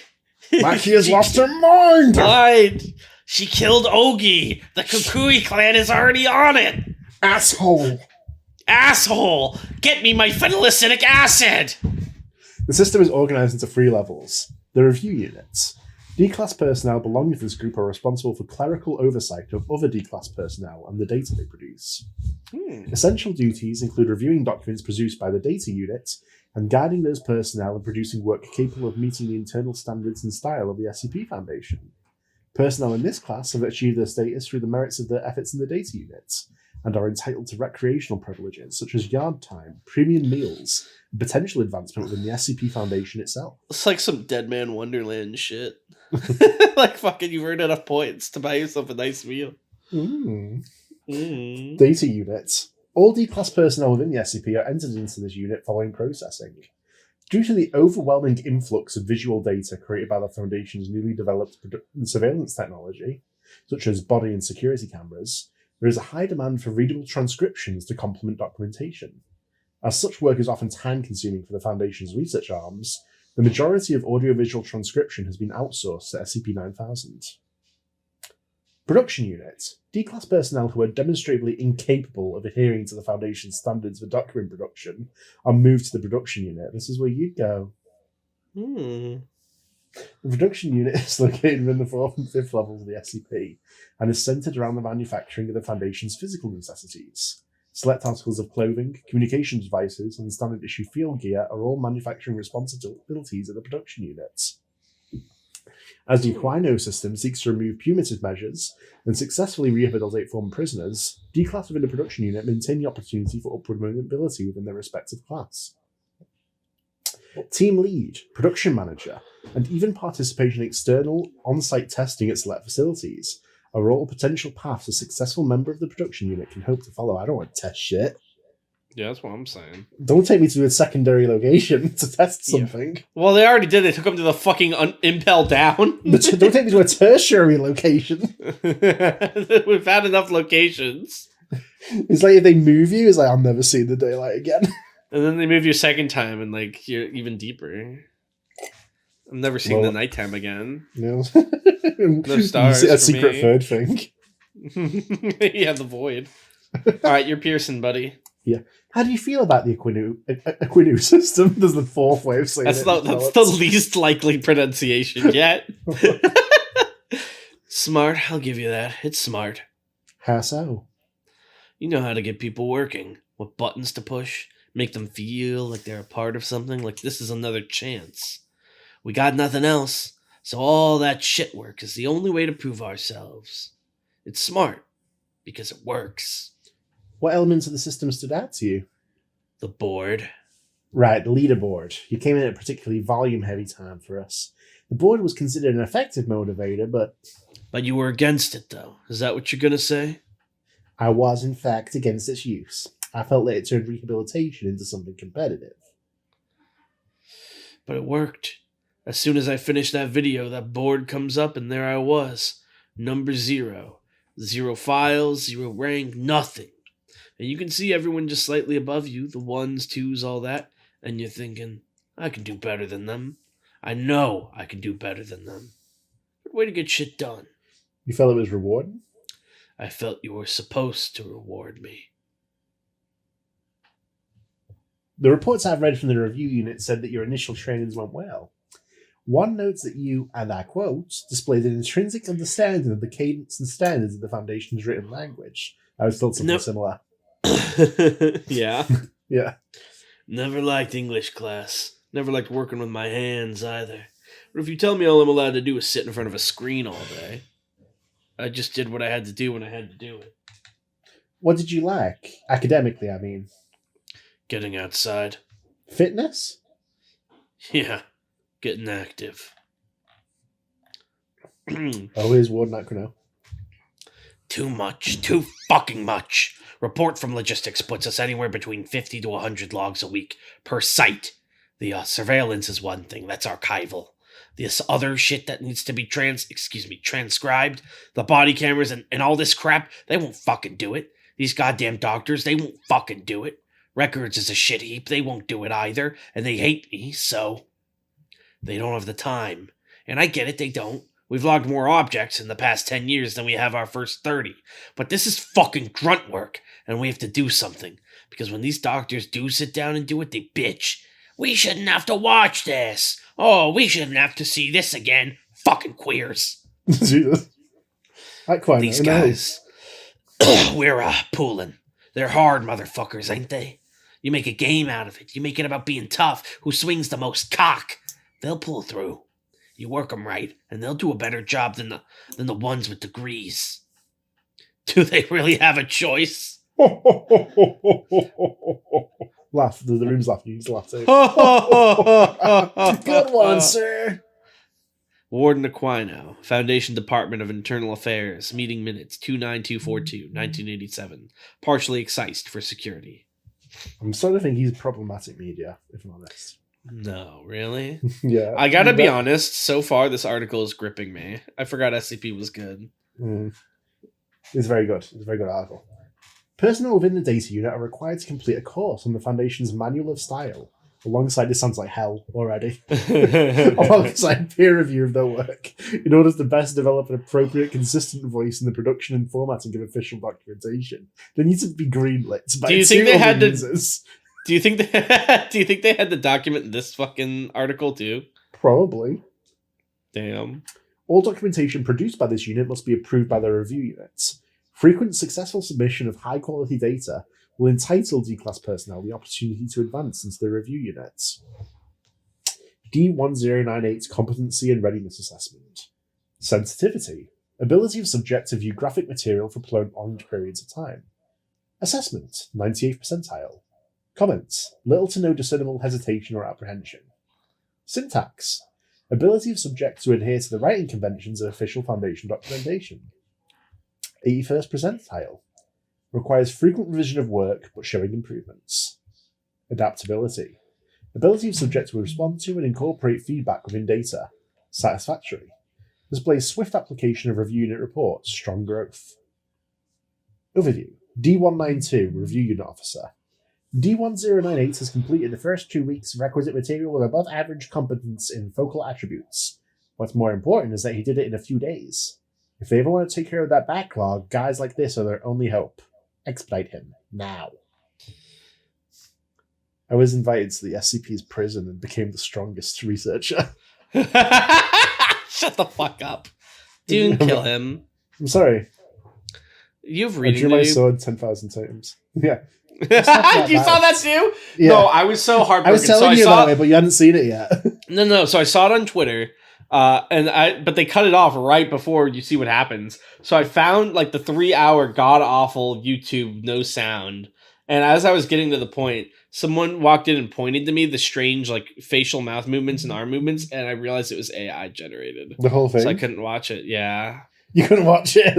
Maki has lost her mind! Right! She killed Ogie! The Kukui clan is already on it! Asshole! Asshole! Get me my phenylacinic acid! The system is organized into 3 levels. The review units. D-Class personnel belonging to this group are responsible for clerical oversight of other D-Class personnel and the data they produce. Essential duties include reviewing documents produced by the data unit and guiding those personnel in producing work capable of meeting the internal standards and style of the SCP Foundation. Personnel in this class have achieved their status through the merits of their efforts in the data units and are entitled to recreational privileges such as yard time, premium meals, and potential advancement within the SCP Foundation itself. It's like some Dead Man Wonderland shit. Like fucking you've earned enough points to buy yourself a nice meal. Data units. All D-Class personnel within the SCP are entered into this unit following processing. Due to the overwhelming influx of visual data created by the Foundation's newly developed surveillance technology, such as body and security cameras, there is a high demand for readable transcriptions to complement documentation. As such work is often time-consuming for the Foundation's research arms, the majority of audiovisual transcription has been outsourced to SCP-9000. Production Unit. D-Class personnel who are demonstrably incapable of adhering to the Foundation's standards for document production are moved to the Production Unit. This is where you'd go. The Production Unit is located within the 4th and 5th levels of the SCP and is centered around the manufacturing of the Foundation's physical necessities. Select articles of clothing, communications devices, and standard issue field gear are all manufacturing responsibilities of the Production Unit. As the Aquino system seeks to remove punitive measures and successfully rehabilitate former prisoners, D-Class within the Production Unit maintain the opportunity for upward mobility within their respective class. Team Lead, Production Manager, and even participation in external on-site testing at select facilities are all potential paths a successful member of the Production Unit can hope to follow. I don't want to test shit. Yeah, that's what I'm saying. Don't take me to a secondary location to test something. Yeah. Well, they already did. They took him to the fucking Impel Down. Don't take me to a tertiary location. We've had enough locations. It's like if they move you, it's like, I'll never see the daylight again. And then they move you a second time, and like you're even deeper. I'm never seeing the nighttime again. No, no stars. A secret third thing. Yeah, the void. All right, you're Pearson, buddy. Yeah. How do you feel about the Aquino system? There's the fourth way of saying that's it. That's the least likely pronunciation yet. Smart, I'll give you that. It's smart. How so? You know how to get people working. What buttons to push. Make them feel like they're a part of something. Like this is another chance. We got nothing else. So all that shit work is the only way to prove ourselves. It's smart. Because it works. What elements of the system stood out to you? The board. Right, the leaderboard. You came in at a particularly volume-heavy time for us. The board was considered an effective motivator, but... But you were against it, though. Is that what you're going to say? I was, in fact, against its use. I felt that it turned rehabilitation into something competitive. But it worked. As soon as I finished that video, that board comes up, and there I was. Number 0. 0 files, 0 rank, nothing. And you can see everyone just slightly above you, the 1s, 2s, all that, and you're thinking, I can do better than them. I know I can do better than them. Good way to get shit done. You felt it was rewarding? I felt you were supposed to reward me. The reports I've read from the review unit said that your initial trainings went well. One notes that you, and I quote, displayed an intrinsic understanding of the cadence and standards of the Foundation's written language. I was told something similar. Yeah. Yeah. Never liked English class. Never liked working with my hands either. But if you tell me all I'm allowed to do is sit in front of a screen all day, I just did what I had to do when I had to do it. What did you like? Academically, I mean. Getting outside. Fitness? Yeah. Getting active. Always Warden Acrono. Too much. Too fucking much. Report from logistics puts us anywhere between 50 to 100 logs a week per site. The surveillance is one thing. That's archival. This other shit that needs to be transcribed, the body cameras and all this crap, they won't fucking do it. These goddamn doctors, they won't fucking do it. Records is a shit heap. They won't do it either. And they hate me, so they don't have the time. And I get it, they don't. We've logged more objects in the past 10 years than we have our first 30. But this is fucking grunt work, and we have to do something. Because when these doctors do sit down and do it, they bitch. We shouldn't have to watch this. Oh, we shouldn't have to see this again. Fucking queers. Jesus. These guys, we're pooling. They're hard motherfuckers, ain't they? You make a game out of it. You make it about being tough. Who swings the most cock? They'll pull through. You work them right, and they'll do a better job than the ones with degrees. Do they really have a choice? Laugh. The room's laughing. You just laugh too. Good one, sir. Warden Aquino, Foundation Department of Internal Affairs, meeting minutes 29242, 1987. Partially excised for security. I'm starting to think he's problematic media, if I'm honest. No, really? Yeah. I gotta be honest, so far this article is gripping me. I forgot SCP was good. It's very good. It's a very good article. Personnel within the data unit are required to complete a course on the Foundation's Manual of Style, alongside, this sounds like hell already, alongside peer review of their work, in order to best develop an appropriate, consistent voice in the production and formatting of official documentation. They need to be greenlit by Do you think they had users. Do you think they had to document this fucking article too? Probably. Damn. All documentation produced by this unit must be approved by the review units. Frequent successful submission of high-quality data will entitle D-Class personnel the opportunity to advance into the review units. D1098 Competency and Readiness Assessment. Sensitivity. Ability of subject to view graphic material for prolonged periods of time. Assessment. 98th percentile. Comments. Little to no discernible hesitation or apprehension. Syntax. Ability of subject to adhere to the writing conventions of official Foundation documentation. 81st percentile. Requires frequent revision of work, but showing improvements. Adaptability. Ability of subject to respond to and incorporate feedback within data. Satisfactory. Displays swift application of review unit reports. Strong growth. Overview. D192, Review Unit Officer. D1098 has completed the first 2 weeks of requisite material with above average competence in focal attributes. What's more important is that he did it in a few days. If they ever want to take care of that backlog, guys like this are their only hope. Expedite him. Now. I was invited to the SCP's prison and became the strongest researcher. Shut the fuck up. Dude, kill him. I'm sorry. You have I reading drew to my do? sword 10,000 times. Yeah. You saw that too? Yeah. No, I was so heartbroken. I was telling you about it, but you hadn't seen it yet. No. So I saw it on Twitter, but they cut it off right before you see what happens. So I found like the 3-hour god awful YouTube no sound, and as I was getting to the point, someone walked in and pointed to me the strange like facial mouth movements and arm movements, and I realized it was AI generated. The whole thing. So I couldn't watch it. Yeah. You couldn't watch it.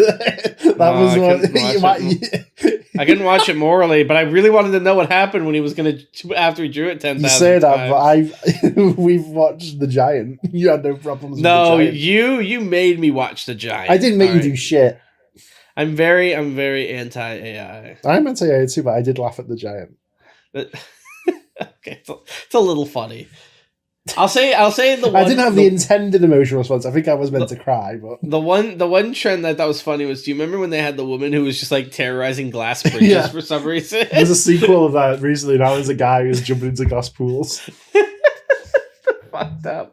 I couldn't watch it morally, but I really wanted to know what happened when he was gonna after he drew it 10,000 You say that, times. but we've watched The Giant. You had no problems. No, with The Giant. you made me watch The Giant. I didn't make you do shit. I'm very anti AI. I'm anti-AI too, but I did laugh at The Giant. Okay, it's a little funny. I'll say the one. I didn't have the intended emotional response. I think I was meant to cry, but the one trend that I thought was funny was, do you remember when they had the woman who was just like terrorizing glass bridges for some reason? There's a sequel of that recently. Now there's a guy who's jumping into glass pools. Fucked up.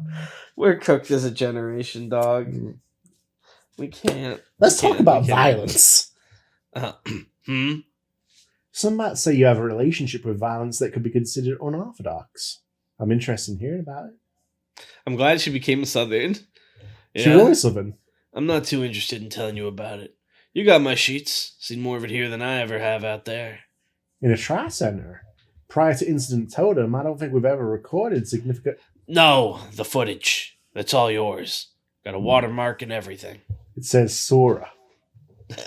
We're cooked as a generation, dog. We can't. Let's talk about violence. Some might say you have a relationship with violence that could be considered unorthodox. I'm interested in hearing about it. I'm glad she became a Southern. She was always Southern. I'm not too interested in telling you about it. You got my sheets. Seen more of it here than I ever have out there. In a tri-center. Prior to Incident Totem, I don't think we've ever recorded significant... No, the footage. That's all yours. Got a watermark and everything. It says Sora.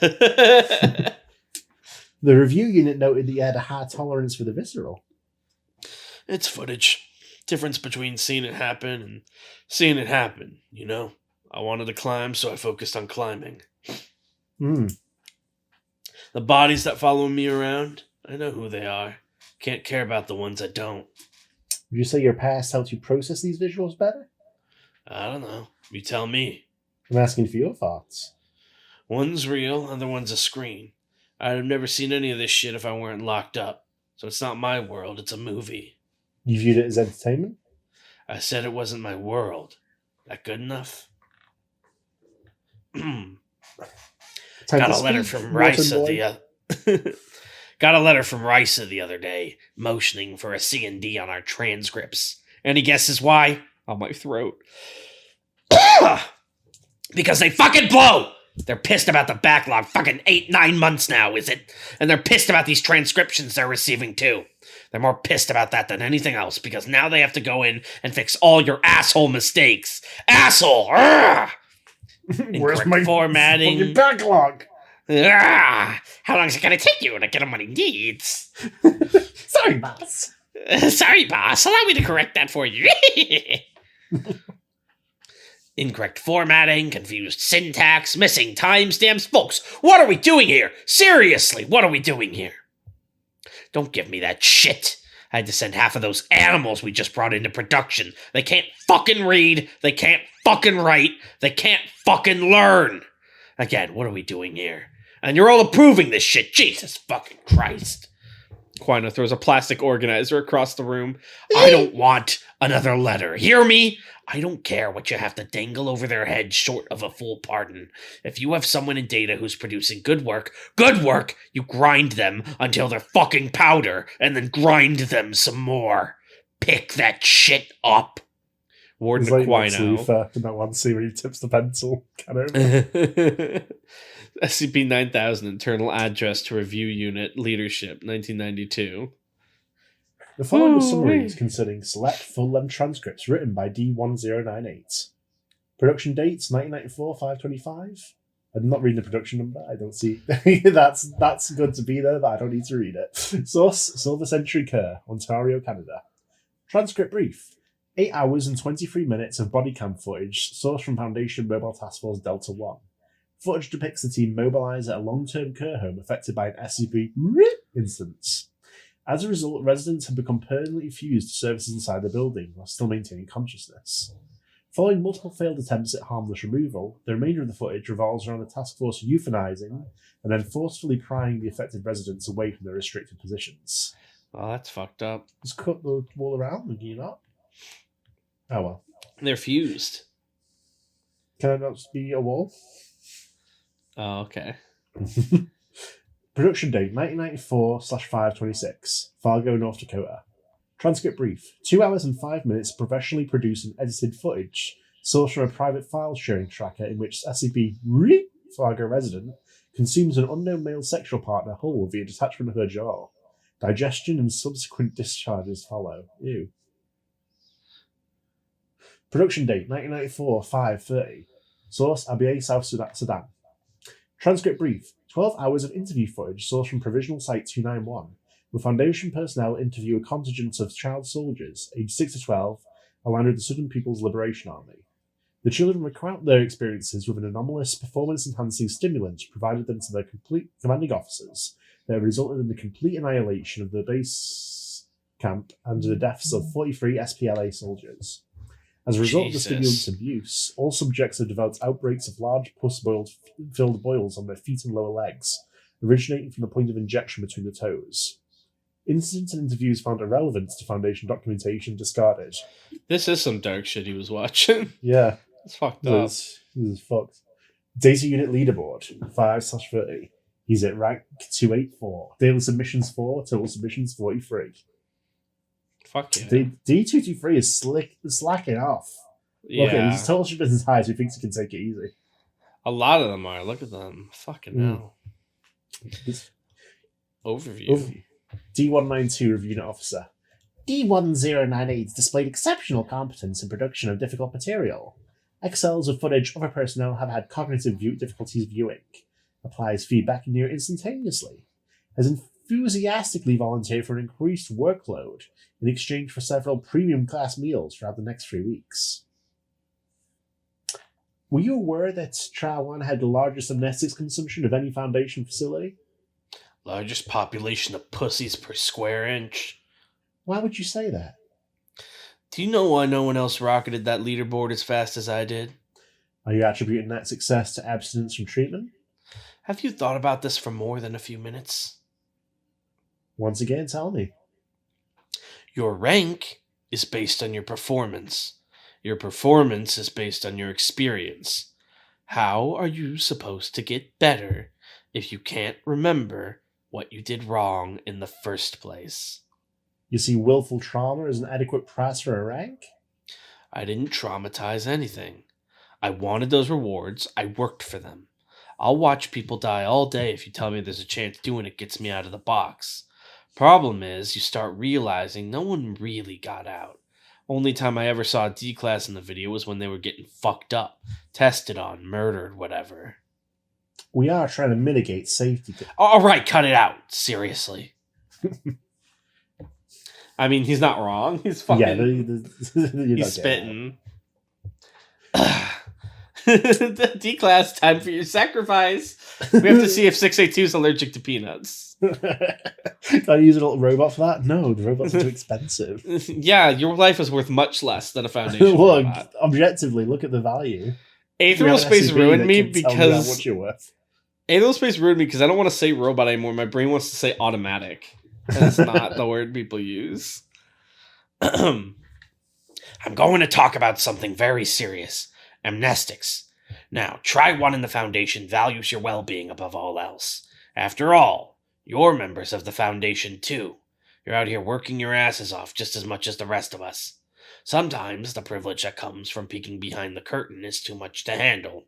The review unit noted that you had a high tolerance for the visceral. It's footage. Difference between seeing it happen and seeing it happen, you know? I wanted to climb, so I focused on climbing. The bodies that follow me around, I know who they are. Can't care about the ones I don't. Would you say your past helped you process these visuals better? I don't know. You tell me. I'm asking for your thoughts. One's real, other one's a screen. I'd have never seen any of this shit if I weren't locked up. So it's not my world, it's a movie. You viewed it as entertainment? I said it wasn't my world. That good enough? Got a letter from Risa the other day, motioning for a C&D on our transcripts. Any guesses why? On my throat. Because they fucking blow! They're pissed about the backlog. Fucking 8-9 months now, is it? And they're pissed about these transcriptions they're receiving too. They're more pissed about that than anything else, because now they have to go in and fix all your asshole mistakes. Asshole! Where's my formatting? fucking backlog? How long is it going to take you to get him what he needs? Sorry, boss. Sorry, boss. Allow me to correct that for you. Incorrect formatting, confused syntax, missing timestamps. Folks, what are we doing here? Seriously, what are we doing here? Don't give me that shit. I had to send half of those animals we just brought into production. They can't fucking read. They can't fucking write. They can't fucking learn. Again, what are we doing here? And you're all approving this shit. Jesus fucking Christ. Quina throws a plastic organizer across the room. I don't want another letter. Hear me? I don't care what you have to dangle over their head short of a full pardon. If you have someone in data who's producing good work, you grind them until they're fucking powder, and then grind them some more. Pick that shit up. Warden Aquino. In that one scene where he tips the pencil. SCP-9000 Internal Address to Review Unit Leadership, 1992. The following summary is concerning select full-length transcripts written by D1098. Production dates 1994-525. I'm not reading the production number. I don't see. That's good to be there, but I don't need to read it. Source: Silver Century Kerr, Ontario, Canada. Transcript brief: 8 hours and 23 minutes of body cam footage sourced from Foundation Mobile Task Force Delta 1. Footage depicts the team mobilized at a long-term care home affected by an SCP instance. As a result, residents have become permanently fused to services inside the building while still maintaining consciousness. Following multiple failed attempts at harmless removal, the remainder of the footage revolves around the task force euthanizing and then forcefully prying the affected residents away from their restricted positions. Oh, that's fucked up. Just cut the wall around and you not. Oh well. They're fused. Can it not be a wall? Oh, okay. Production date 1994/526, Fargo, North Dakota. Transcript brief: 2 hours and 5 minutes of professionally produced and edited footage sourced from a private file sharing tracker in which SCP Fargo resident consumes an unknown male sexual partner whole via detachment of her jaw. Digestion and subsequent discharges follow. Ew. Production date 1994/530. Source: ABA, South Sudan. Transcript brief: 12 hours of interview footage sourced from Provisional Site 291, where Foundation personnel interview a contingent of child soldiers aged 6 to 12 aligned with the Southern People's Liberation Army. The children recount their experiences with an anomalous, performance-enhancing stimulant provided them to their complete commanding officers that resulted in the complete annihilation of the base camp and the deaths of 43 SPLA soldiers. As a result of the stimulant's abuse, all subjects have developed outbreaks of large pus-filled boils on their feet and lower legs, originating from the point of injection between the toes. Incidents and interviews found irrelevant to Foundation documentation discarded. This is some dark shit he was watching. Yeah. It's fucked up. This is fucked. Data Unit Leaderboard, 5/30. He's at rank 284. Daily submissions 4, total submissions 43. Fuck yeah. D223 is slacking off. Yeah. Look at his total submissions high, so he thinks he can take it easy. A lot of them are. Look at them. Fucking hell. Overview. D192 Review Unit Officer. D1098 displayed exceptional competence in production of difficult material. Excels with footage other personnel have had cognitive difficulties viewing. Applies feedback near instantaneously. Has enthusiastically volunteered for an increased workload in exchange for several premium class meals throughout the next 3 weeks. Were you aware that Trial 1 had the largest amnestics consumption of any Foundation facility? Largest population of pussies per square inch. Why would you say that? Do you know why no one else rocketed that leaderboard as fast as I did? Are you attributing that success to abstinence from treatment? Have you thought about this for more than a few minutes? Once again, tell me. Your rank is based on your performance. Your performance is based on your experience. How are you supposed to get better if you can't remember what you did wrong in the first place? You see willful trauma as an adequate price for a rank? I didn't traumatize anything. I wanted those rewards. I worked for them. I'll watch people die all day if you tell me there's a chance doing it gets me out of the box. Problem is, you start realizing no one really got out. Only time I ever saw a D-class in the video was when they were getting fucked up, tested on, murdered, whatever. We are trying to mitigate safety. Alright, cut it out. Seriously. I mean, he's not wrong. He's fucking. Yeah, he's spitting. D-class, time for your sacrifice. We have to see if 682 is allergic to peanuts. Can I use a little robot for that? No, the robots are too expensive. Yeah, your life is worth much less than a Foundation Look, robot. Objectively, look at the value. Aetherall Space ruined me because... How much you're worth. Aetherall Space ruined me because I don't want to say robot anymore. My brain wants to say automatic. And it's not the word people use. I'm going to talk about something very serious. Amnestics. Now, try one in the Foundation values your well-being above all else. After all, you're members of the Foundation too. You're out here working your asses off just as much as the rest of us. Sometimes the privilege that comes from peeking behind the curtain is too much to handle.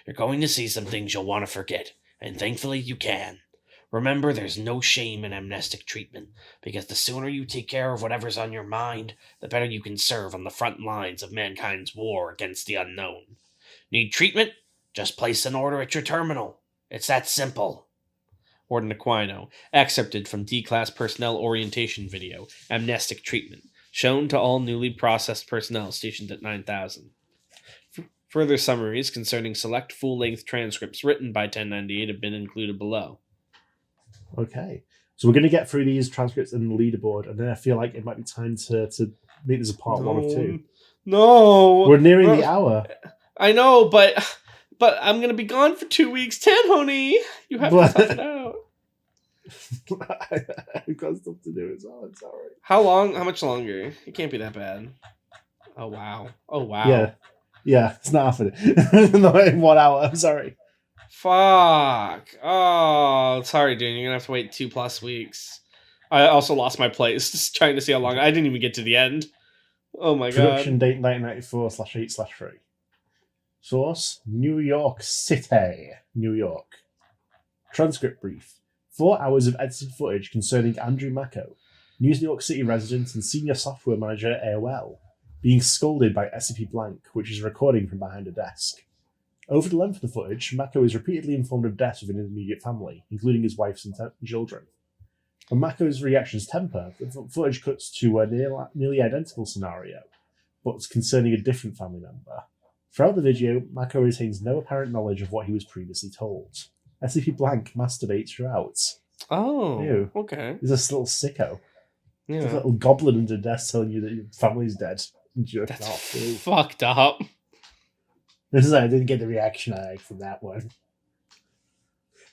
You're going to see some things you'll want to forget, and thankfully you can. Remember, there's no shame in amnestic treatment, because the sooner you take care of whatever's on your mind, the better you can serve on the front lines of mankind's war against the unknown. Need treatment? Just place an order at your terminal. It's that simple. Warden Aquino, excerpted from D-Class Personnel Orientation Video, Amnestic Treatment, shown to all newly processed personnel stationed at 9000. Further summaries concerning select full-length transcripts written by 1098 have been included below. Okay, so we're going to get through these transcripts in the leaderboard, and then I feel like it might be time to make this a part 1 of 2. No! We're nearing the hour. I know, but I'm going to be gone for 2 weeks. honey! You have to tough it out. I've got stuff to do as well, I'm sorry. How long? How much longer? It can't be that bad. Oh, wow. Yeah, it's not happening. Not in 1 hour, I'm sorry. Fuck. Oh, sorry, dude. You're going to have to wait 2+ weeks. I also lost my place just trying to see how long. I didn't even get to the end. Oh my Production god. date 1994/8/3. Source, New York City, New York. Transcript brief. 4 hours of edited footage concerning Andrew Mako, New York City resident and senior software manager at AOL, being scolded by SCP Blank, which is a recording from behind a desk. Over the length of the footage, Mako is repeatedly informed of deaths within his immediate family, including his wife and children. When Mako's reactions temper, the footage cuts to a nearly identical scenario, but concerning a different family member. Throughout the video, Mako retains no apparent knowledge of what he was previously told. SCP Blank masturbates throughout. Oh, Ew. okay. He's this little sicko. Yeah. He's a little goblin under desk telling you that your family's dead. That's fucked up. This is I didn't get the reaction I had from that one.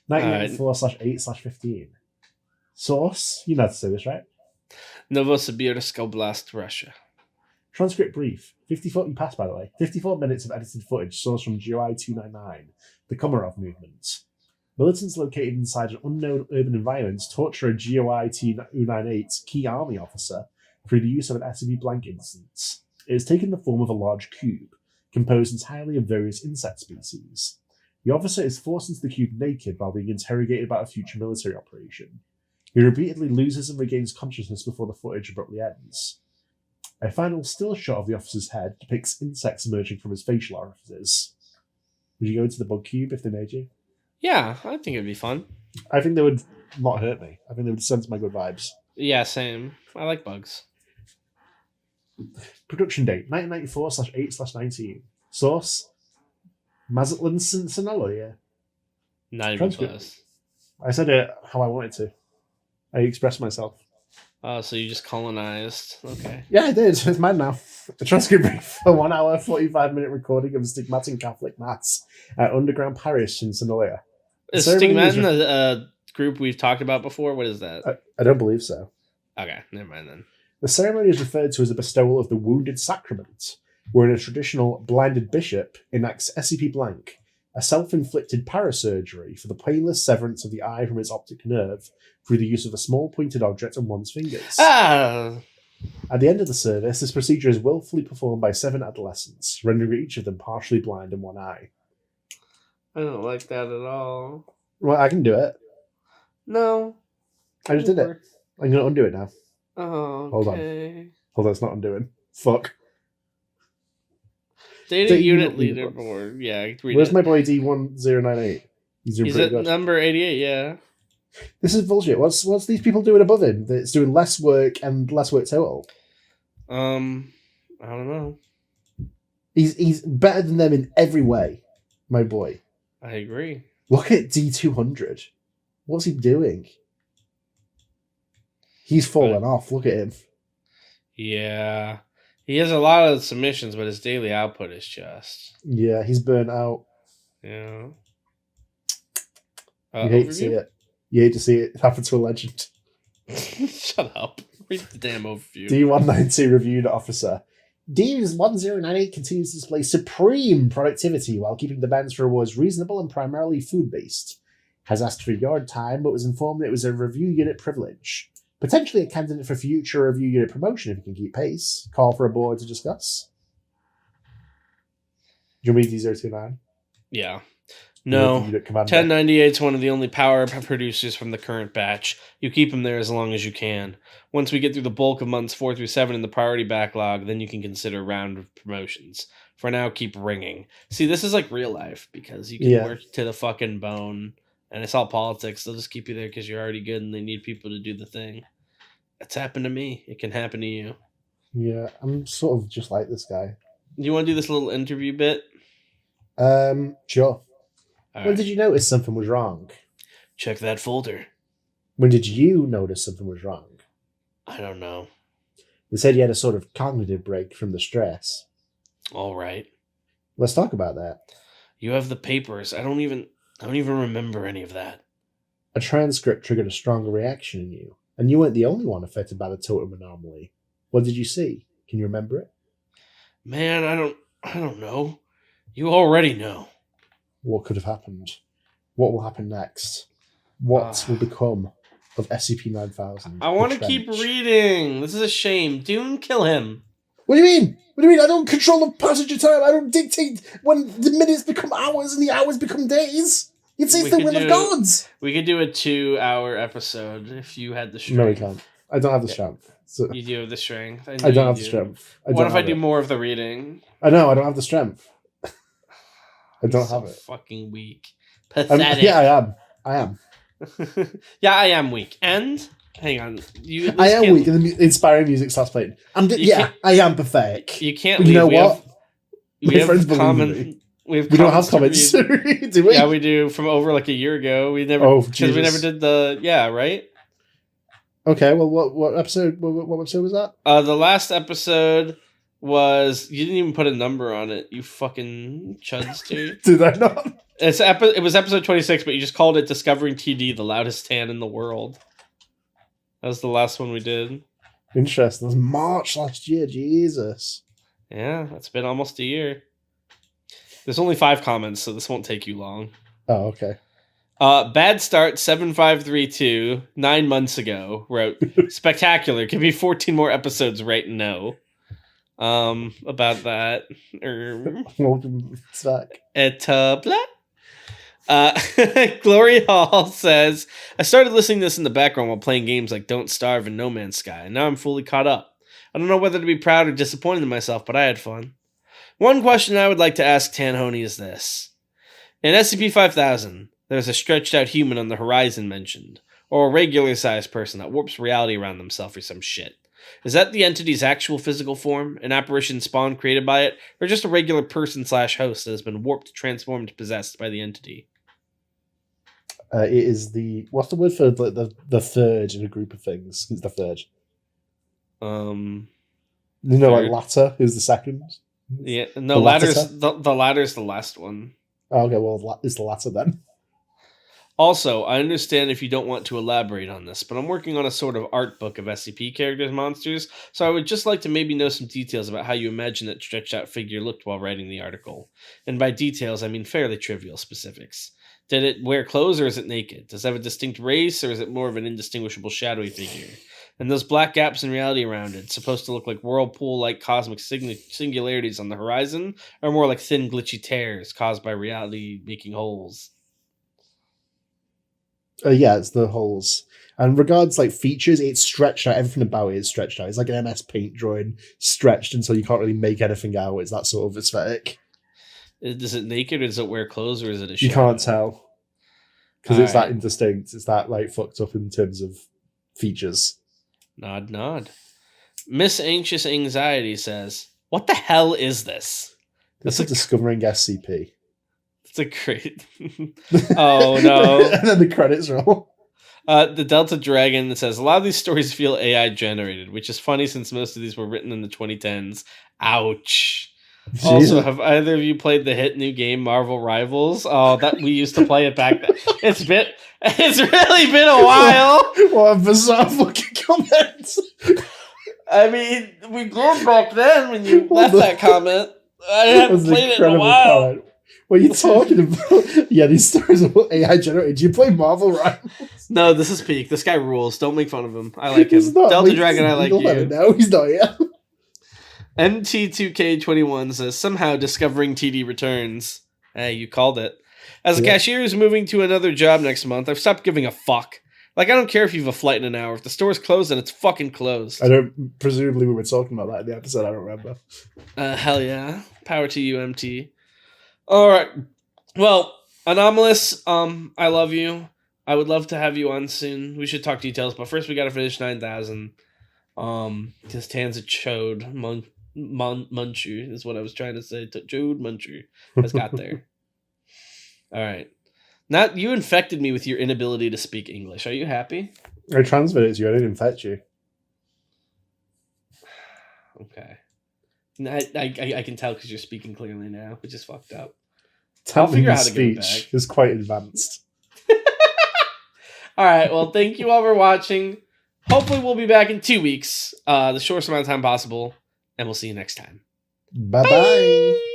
1994/8/15. Source, you know how to say this, right? Novosibirsk Oblast, Russia. Transcript brief. 54, you passed by the way. 54 minutes of edited footage sourced from GOI 299, the Komarov movement. Militants located inside an unknown urban environment torture a GOI 298 key army officer through the use of an SCP Blank instance. It has taken the form of a large cube, composed entirely of various insect species. The officer is forced into the cube naked while being interrogated about a future military operation. He repeatedly loses and regains consciousness before the footage abruptly ends. A final still shot of the officer's head depicts insects emerging from his facial orifices. Would you go into the bug cube if they made you? Yeah, I think it'd be fun. I think they would not hurt me. I think they would sense my good vibes. Yeah, same. I like bugs. Production date 1994/8/19. Source Mazatlan Sinaloa. Not even Transcript. close. I said it how I wanted to. I expressed myself. Oh, so you just colonized. Okay. Yeah, I did. It's mad now. A transcript brief. A 1 hour, 45-minute recording of a stigmatic Catholic Mass at Underground Parish in Sinaloa. Is Stigmatin a group we've talked about before? What is that? I don't believe so. Okay, never mind then. The ceremony is referred to as a bestowal of the Wounded Sacrament, wherein a traditional blinded bishop enacts SCP Blank, a self-inflicted parasurgery for the painless severance of the eye from its optic nerve through the use of a small pointed object on one's fingers. At the end of the service, this procedure is willfully performed by 7 adolescents, rendering each of them partially blind in one eye. I don't like that at all. Well, I can do it. No. I just did it. I'm going to undo it now. Oh, Hold okay. Hold on, it's not undoing. Fuck. Data unit leaderboard. Yeah. Where's my boy D1098? He's at number 88, yeah. This is bullshit. What's these people doing above him that's doing less work and less work total? I don't know. He's better than them in every way, my boy. I agree. Look at D200. What's he doing? He's fallen off. Look at him. Yeah. He has a lot of submissions, but his daily output is just... Yeah, he's burnt out. Yeah. You hate to see it. You hate to see it happen to a legend. Shut up. Read the damn overview. D192 reviewed officer. D1098 continues to display supreme productivity while keeping demands for rewards reasonable and primarily food-based. Has asked for yard time, but was informed that it was a review unit privilege. Potentially a candidate for future review unit promotion if he can keep pace. Call for a board to discuss. Do you read D029? Yeah. No. 1098 is one of the only power producers from the current batch. You keep him there as long as you can. Once we get through the bulk of months 4 through 7 in the priority backlog, then you can consider a round of promotions. For now, keep ringing. See, this is like real life, because you can work to the fucking bone, and it's all politics. They'll just keep you there because you're already good and they need people to do the thing. It's happened to me. It can happen to you. Yeah, I'm sort of just like this guy. You want to do this little interview bit? Sure. All when right. did you notice something was wrong? Check that folder. When did you notice something was wrong? I don't know. They said you had a sort of cognitive break from the stress. All right. Let's talk about that. You have the papers. I don't even remember any of that. A transcript triggered a stronger reaction in you, and you weren't the only one affected by the totem anomaly. What did you see? Can you remember it? Man, I don't know. You already know. What could have happened? What will happen next? What will become of SCP-9000? I want to keep reading. This is a shame. Dune, kill him. What do you mean? What do you mean? I don't control the passage of time. I don't dictate when the minutes become hours and the hours become days. You'd say it's the will of gods. We could do a 2-hour episode if you had the strength. No, we can't. I don't have the strength. So you do have the strength. I don't have the strength. What if I do more of the reading? I know, I don't have the strength. I don't have it. Fucking weak. Pathetic. Yeah, I am. Yeah, I am weak. And hang on, I am weak, and the inspiring music starts playing. I am pathetic. You can't. But you know what? We have common. We don't have comments. Do we? Yeah, we do. From over like a year ago, we never. Because we never did the. Yeah, right. Okay. Well, what episode? What episode was that? The last episode was. You didn't even put a number on it. You fucking chuds, dude. Did I not? It was episode 26, but you just called it "Discovering TD, the loudest tan in the world." That was the last one we did. Interesting. That was March last year. Jesus. Yeah, it's been almost a year. There's only 5 comments, so this won't take you long. Oh, okay. Bad Start 7532 9 months ago wrote spectacular. Give me 14 more episodes right now. About that. Welcome back. Glory Hall says, I started listening to this in the background while playing games like Don't Starve and No Man's Sky, and now I'm fully caught up. I don't know whether to be proud or disappointed in myself, but I had fun. One question I would like to ask Tanhoney is this. In SCP-5000, there's a stretched out human on the horizon mentioned, or a regular sized person that warps reality around themselves or some shit. Is that the entity's actual physical form, an apparition spawned created by it, or just a regular person/host that has been warped, transformed, possessed by the entity? It is the... What's the word for the third in a group of things? It's the third. Like latter is the second? Yeah, no, the ladder's the last one. Oh, okay, well, it's the latter then. Also, I understand if you don't want to elaborate on this, but I'm working on a sort of art book of SCP characters monsters, so I would just like to maybe know some details about how you imagine that stretched out figure looked while writing the article. And by details, I mean fairly trivial specifics. Did it wear clothes or is it naked? Does it have a distinct race or is it more of an indistinguishable shadowy figure? And those black gaps in reality around it, supposed to look like whirlpool-like cosmic singularities on the horizon, or more like thin glitchy tears caused by reality making holes? Yeah, it's the holes. And regards like features, it's stretched out. Everything about it is stretched out. It's like an MS Paint drawing stretched until you can't really make anything out. It's that sort of aesthetic. Is it naked or does it wear clothes or is it a shadow? You can't tell. Because it's Alright. that indistinct. It's that like fucked up in terms of features. Nod, nod. Miss Anxious Anxiety says, "What the hell is this?" This That's is discovering SCP. It's a great. Oh no! And then the credits roll. The Delta Dragon says, "A lot of these stories feel AI generated, which is funny since most of these were written in the 2010s." Ouch. Also, have either of you played the hit new game Marvel Rivals? Oh, that we used to play it back then. It's really been a while. What a bizarre fucking comment. I mean, we grew back then when you left that comment. I haven't played it in a while. Comment. What are you talking about? Yeah, these stories are AI generated. Do you play Marvel Rivals? No, this is peak. This guy rules. Don't make fun of him. I like him. He's not. Delta Dragon, I like You'll never you. know. He's not here. MT2K21 says, "Somehow discovering TD returns." Hey, you called it. As a Yeah. cashier who's moving to another job next month, I've stopped giving a fuck. Like, I don't care if you have a flight in an hour. If the store's closed, then it's fucking closed. I don't. Presumably, we were talking about that in the episode. I don't remember. Hell yeah. Power to you, MT. All right. Well, Anomalous, I love you. I would love to have you on soon. We should talk details, but first we got to finish 9,000. Because Tan's a chode. Munchu is what I was trying to say. Chode Munchu has got there. All right. Now, you infected me with your inability to speak English. Are you happy? I transferred it to you. I didn't infect you. Okay. I can tell because you're speaking clearly now, which is fucked up. I'll figure out how to get it speech back. is quite advanced. All right. Well, thank you all for watching. Hopefully, we'll be back in 2 weeks. The shortest amount of time possible. And we'll see you next time. Bye-bye.